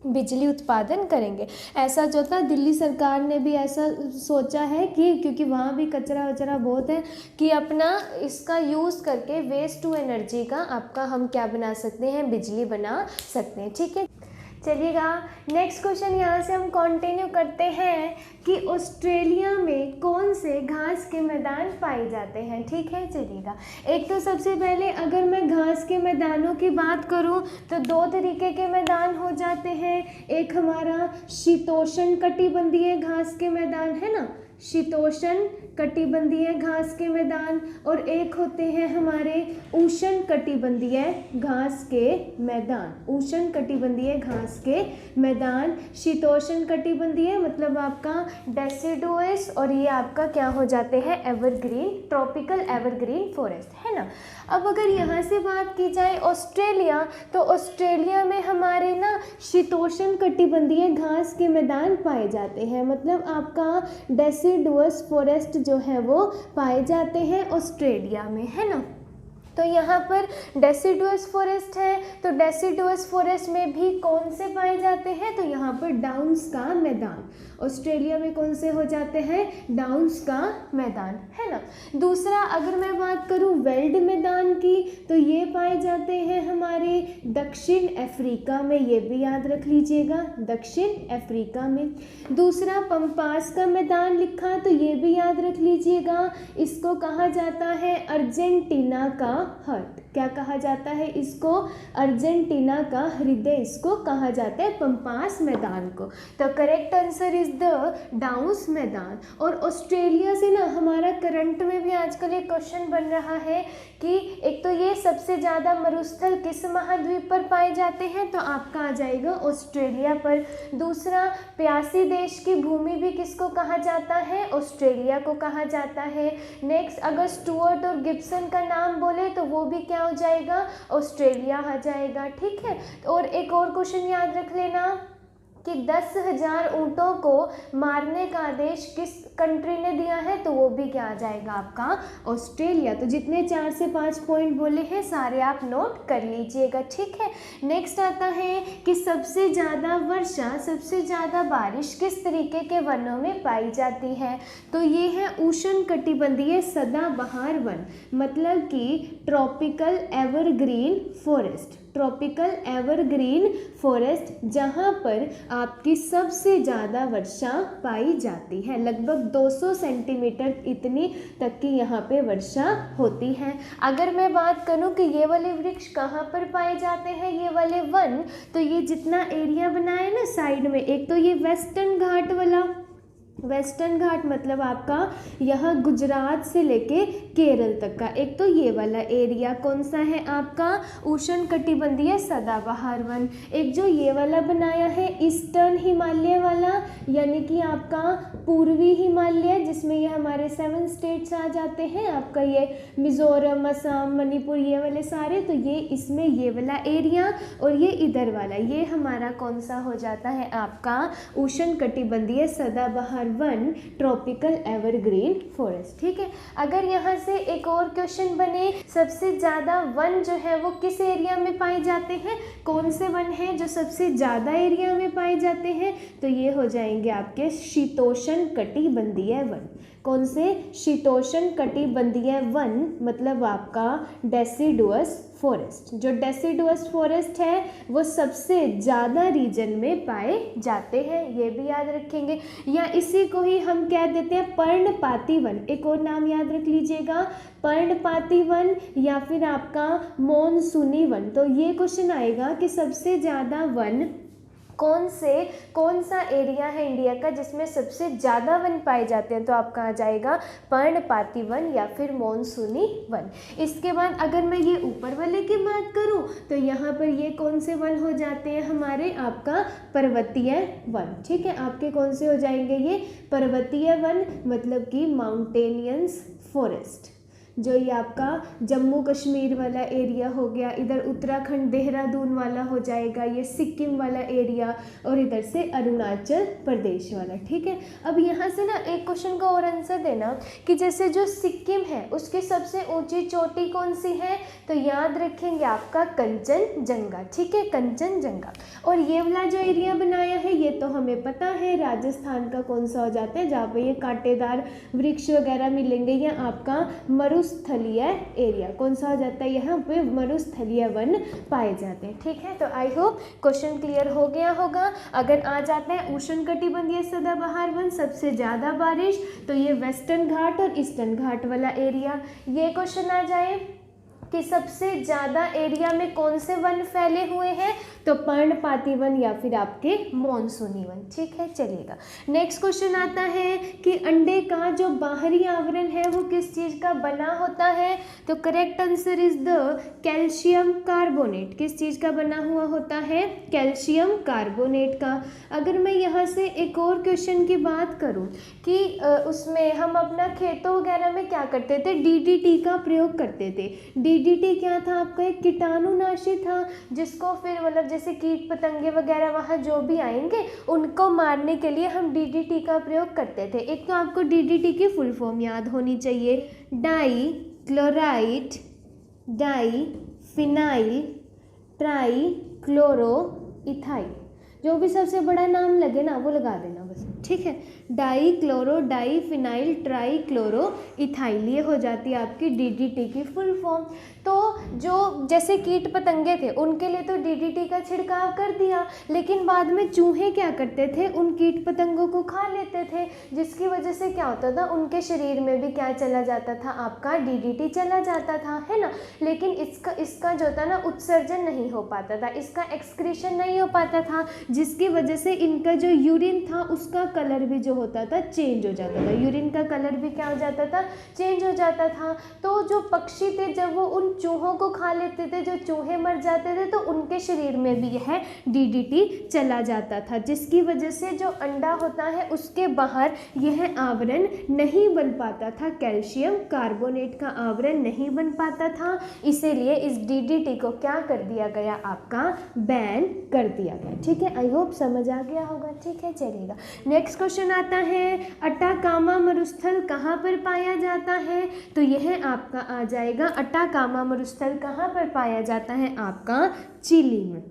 बिजली उत्पादन करेंगे। ऐसा जो था दिल्ली सरकार ने भी ऐसा सोचा है कि क्योंकि वहाँ भी कचरा वचरा बहुत है, कि अपना इसका यूज़ करके वेस्ट टू एनर्जी का आपका हम क्या बना सकते हैं, बिजली बना सकते हैं। ठीक है, चलिएगा। नेक्स्ट क्वेश्चन यहाँ से हम कंटिन्यू करते हैं कि ऑस्ट्रेलिया में कौन से घास के मैदान पाए जाते हैं। ठीक है, चलिएगा। एक तो सबसे पहले अगर मैं घास के मैदानों की बात करूँ तो दो तरीके के मैदान हो जाते हैं। एक हमारा शीतोष्ण कटिबंधीय घास के मैदान है ना, शीतोष्ण कटिबंधीय घास के मैदान, और एक होते हैं हमारे उष्ण कटिबंधीय घास के मैदान। उष्ण कटिबंधीय घास के मैदान, शीतोष्ण कटिबंधीय मतलब आपका डेसिडुअस, और ये आपका क्या हो जाते हैं, एवरग्रीन, ट्रॉपिकल एवरग्रीन फॉरेस्ट, है ना। अब अगर यहाँ से बात की जाए ऑस्ट्रेलिया, तो ऑस्ट्रेलिया में हमारे ना शीतोष्ण कटिबंधीय घास के मैदान पाए जाते हैं, मतलब आपका डेसिडुअस फॉरेस्ट जो है वो पाए जाते हैं ऑस्ट्रेलिया में, है ना। तो यहाँ पर डेसिडुअस फॉरेस्ट है, तो डेसिडुअस फॉरेस्ट में भी कौन से पाए जाते हैं, तो यहाँ पर डाउन्स का मैदान, ऑस्ट्रेलिया में कौन से हो जाते हैं, डाउन्स का मैदान, है ना। दूसरा अगर मैं बात करूँ वेल्ड मैदान की, तो ये पाए जाते हैं हमारे दक्षिण अफ्रीका में, ये भी याद रख लीजिएगा, दक्षिण अफ्रीका में। दूसरा पंपास का मैदान लिखा, तो ये भी याद रख लीजिएगा, इसको कहा जाता है अर्जेंटीना का हार्ट। क्या कहा जाता है इसको, अर्जेंटीना का हृदय इसको कहा जाता है, पंपास मैदान को। तो correct answer is the downs मैदान। और ऑस्ट्रेलिया से ना हमारा करंट में भी आजकल एक क्वेश्चन बन रहा है कि एक तो ये सबसे ज़्यादा मरुस्थल किस महाद्वीप पर पाए जाते हैं, तो आपका आ जाएगा ऑस्ट्रेलिया पर। दूसरा प्यासी देश की भूमि भी किसको कहा जाता है, ऑस्ट्रेलिया को कहा जाता है। नेक्स्ट अगर स्टुअर्ट और गिब्सन का नाम बोले तो वो भी क्या हो जाएगा, ऑस्ट्रेलिया आ जाएगा, ठीक है। और एक और क्वेश्चन याद रख लेना कि 10,000 ऊँटों को मारने का आदेश किस कंट्री ने दिया है, तो वो भी क्या आ जाएगा आपका, ऑस्ट्रेलिया। तो जितने 4 से 5 पॉइंट बोले हैं सारे आप नोट कर लीजिएगा, ठीक है। नेक्स्ट आता है कि सबसे ज़्यादा वर्षा, सबसे ज़्यादा बारिश किस तरीके के वनों में पाई जाती है, तो ये है उष्ण कटिबंधीय सदाबहार वन, मतलब कि tropical evergreen forest, tropical evergreen forest, जहाँ पर आपकी सबसे ज़्यादा वर्षा पाई जाती है, लगभग 200 सेंटीमीटर इतनी तक की यहाँ पे वर्षा होती है। अगर मैं बात करूँ कि ये वाले वृक्ष कहाँ पर पाए जाते हैं, ये वाले वन, तो ये जितना एरिया बना है ना साइड में, एक तो ये वेस्टर्न घाट वाला, वेस्टर्न घाट मतलब आपका यहाँ गुजरात से लेके केरल तक का, एक तो ये वाला एरिया कौन सा है आपका, उष्ण कटिबंधीय सदाबहार वन। एक जो ये वाला बनाया है ईस्टर्न हिमालय वाला, यानी कि आपका पूर्वी हिमालय, जिसमें ये हमारे 7 स्टेट्स आ जाते हैं, आपका ये मिज़ोरम, असम, मणिपुर, ये वाले सारे, तो ये इसमें ये वाला एरिया, और ये इधर वाला, ये हमारा कौन सा हो जाता है आपका उष्ण कटिबंधीय सदाबहार वन, ट्रॉपिकल एवरग्रीन फॉरेस्ट, ठीक है। अगर यहाँ से एक और क्वेश्चन बने, सबसे ज़्यादा वन जो है वो किस एरिया में पाए जाते हैं, कौन से वन हैं जो सबसे ज़्यादा एरिया में पाए जाते हैं, तो ये हो जाएंगे आपके शीतोष्ण कटिबंधीय वन। कौन से, शीतोष्ण कटिबंधीय वन, मतलब आपका डेसिडुअस फॉरेस्ट। जो डेसिडुअस फॉरेस्ट है वो सबसे ज़्यादा रीजन में पाए जाते हैं, ये भी याद रखेंगे। या इसी को ही हम कह देते हैं पर्णपाती वन, एक और नाम याद रख लीजिएगा, पर्णपाती वन या फिर आपका मॉनसूनी वन। तो ये क्वेश्चन आएगा कि सबसे ज़्यादा वन कौन सा एरिया है इंडिया का जिसमें सबसे ज़्यादा वन पाए जाते हैं, तो आपका आ जाएगा पर्णपाती वन या फिर मॉनसूनी वन। इसके बाद अगर मैं ये ऊपर वाले की बात करूं तो यहाँ पर ये कौन से वन हो जाते हैं हमारे, आपका पर्वतीय वन, ठीक है। आपके कौन से हो जाएंगे, ये पर्वतीय वन, मतलब कि माउंटेनियस फॉरेस्ट। जो ये आपका जम्मू कश्मीर वाला एरिया हो गया, इधर उत्तराखंड देहरादून वाला हो जाएगा, ये सिक्किम वाला एरिया, और इधर से अरुणाचल प्रदेश वाला, ठीक है। अब यहाँ से ना एक क्वेश्चन का और आंसर देना कि जैसे जो सिक्किम है उसकी सबसे ऊंची चोटी कौन सी है, तो याद रखेंगे आपका कंचनजंगा, ठीक है, कंचनजंगा। और ये वाला जो एरिया बनाया है ये तो हमें पता है राजस्थान का कौन सा हो जाता है, जहाँ पे ये कांटेदार वृक्ष वगैरह मिलेंगे, या आपका मरुस्थलीय एरिया कौन सा हो जाता है, यहाँ पे मरुस्थलीय वन पाए जाते हैं, ठीक है। तो आई होप क्वेश्चन क्लियर हो गया होगा। अगर आ जाता है उष्णकटिबंधीय सदाबहार वन, सबसे ज़्यादा बारिश, तो ये वेस्टर्न घाट और ईस्टर्न घाट वाला एरिया। ये क्वेश्चन आ जाए कि सबसे ज़्यादा एरिया में कौन से वन फैले हुए हैं, तो पर्णपाती वन या फिर आपके मॉनसूनी वन। ठीक है, चलिएगा। नेक्स्ट क्वेश्चन आता है कि अंडे का जो बाहरी आवरण है वो किस चीज़ का बना होता है, तो correct answer is the calcium carbonate. किस चीज़ का बना हुआ होता है, कैल्शियम कार्बोनेट का। अगर मैं यहाँ से एक और क्वेश्चन की बात करूँ कि उसमें हम अपना खेतों वगैरह में क्या करते थे, डीडीटी का प्रयोग करते थे। डीडीटी क्या था आपका, एक कीटाणुनाशी था जिसको फिर मतलब जैसे कीट पतंगे वगैरह वहाँ जो भी आएंगे उनको मारने के लिए हम डीडीटी का प्रयोग करते थे। एक तो आपको डीडीटी की फुल फॉर्म याद होनी चाहिए, dichloride diphenyl trichloro ethyl. जो भी सबसे बड़ा नाम लगे ना वो लगा देना बस, ठीक है। Dichloro diphenyl trichloro ethyl, ये हो जाती है आपकी डीडीटी की फुल फॉर्म। तो जो जैसे कीट पतंगे थे उनके लिए तो डीडीटी का छिड़काव कर दिया, लेकिन बाद में चूहे क्या करते थे, उन कीट पतंगों को खा लेते थे, जिसकी वजह से क्या होता था, उनके शरीर में भी क्या चला जाता था, आपका डीडीटी चला जाता था, है ना। लेकिन इसका जो था ना उत्सर्जन नहीं हो पाता था, इसका एक्सक्रीशन नहीं हो पाता था, जिसकी वजह से इनका जो यूरिन था उसका कलर भी जो होता था चेंज हो जाता था। यूरिन का कलर भी क्या हो जाता था, चेंज हो जाता था। तो जो पक्षी थे जब वो उन चूहों को खा लेते थे, जो चूहे मर जाते थे, तो उनके शरीर में भी यह डीडीटी चला जाता था, जिसकी वजह से जो अंडा होता है उसके बाहर यह आवरण नहीं बन पाता था, कैल्शियम कार्बोनेट का आवरण नहीं बन पाता था। इसीलिए इस डीडीटी को क्या कर दिया गया, आपका बैन कर दिया गया। ठीक है, आई होप समझ आ गया होगा। ठीक है, चलिएगा। नेक्स्ट क्वेश्चन आता है, अटाकामा मरुस्थल कहाँ पर पाया जाता है, तो यह आपका आ जाएगा, अटाकामा मरुस्थल कहाँ पर पाया जाता है, आपका चिली में।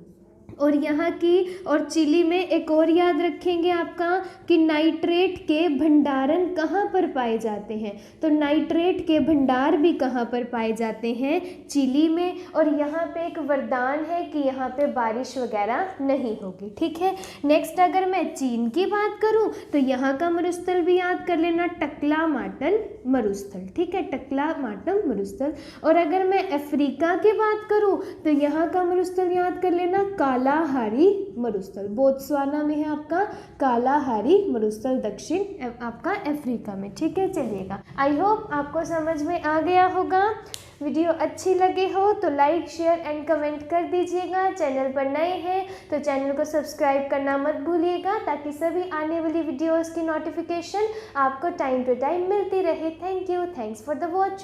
और यहाँ की और चिली में एक और याद रखेंगे आपका कि नाइट्रेट के भंडारण कहाँ पर पाए जाते हैं, तो नाइट्रेट के भंडार भी कहाँ पर पाए जाते हैं, चिली में। और यहाँ पे एक वरदान है कि यहाँ पे बारिश वगैरह नहीं होगी। ठीक है, नेक्स्ट अगर मैं चीन की बात करूँ तो यहाँ का मरुस्थल भी याद कर लेना, टकला-माटन मरुस्थल। ठीक है, टकला-माटन मरुस्थल। और अगर मैं अफ्रीका की बात करूँ तो यहाँ का मरुस्थल याद कर लेना, कालाहारी मरुस्थल। बोत्सवाना में है आपका कालाहारी मरुस्थल, दक्षिण आपका अफ्रीका में। ठीक है, चलिएगा। आई होप आपको समझ में आ गया होगा। वीडियो अच्छी लगे हो तो लाइक शेयर एंड कमेंट कर दीजिएगा। चैनल पर नए हैं तो चैनल को सब्सक्राइब करना मत भूलिएगा, ताकि सभी आने वाली वीडियोस की नोटिफिकेशन आपको टाइम टू टाइम मिलती रहे। Thank you, thanks for the watching.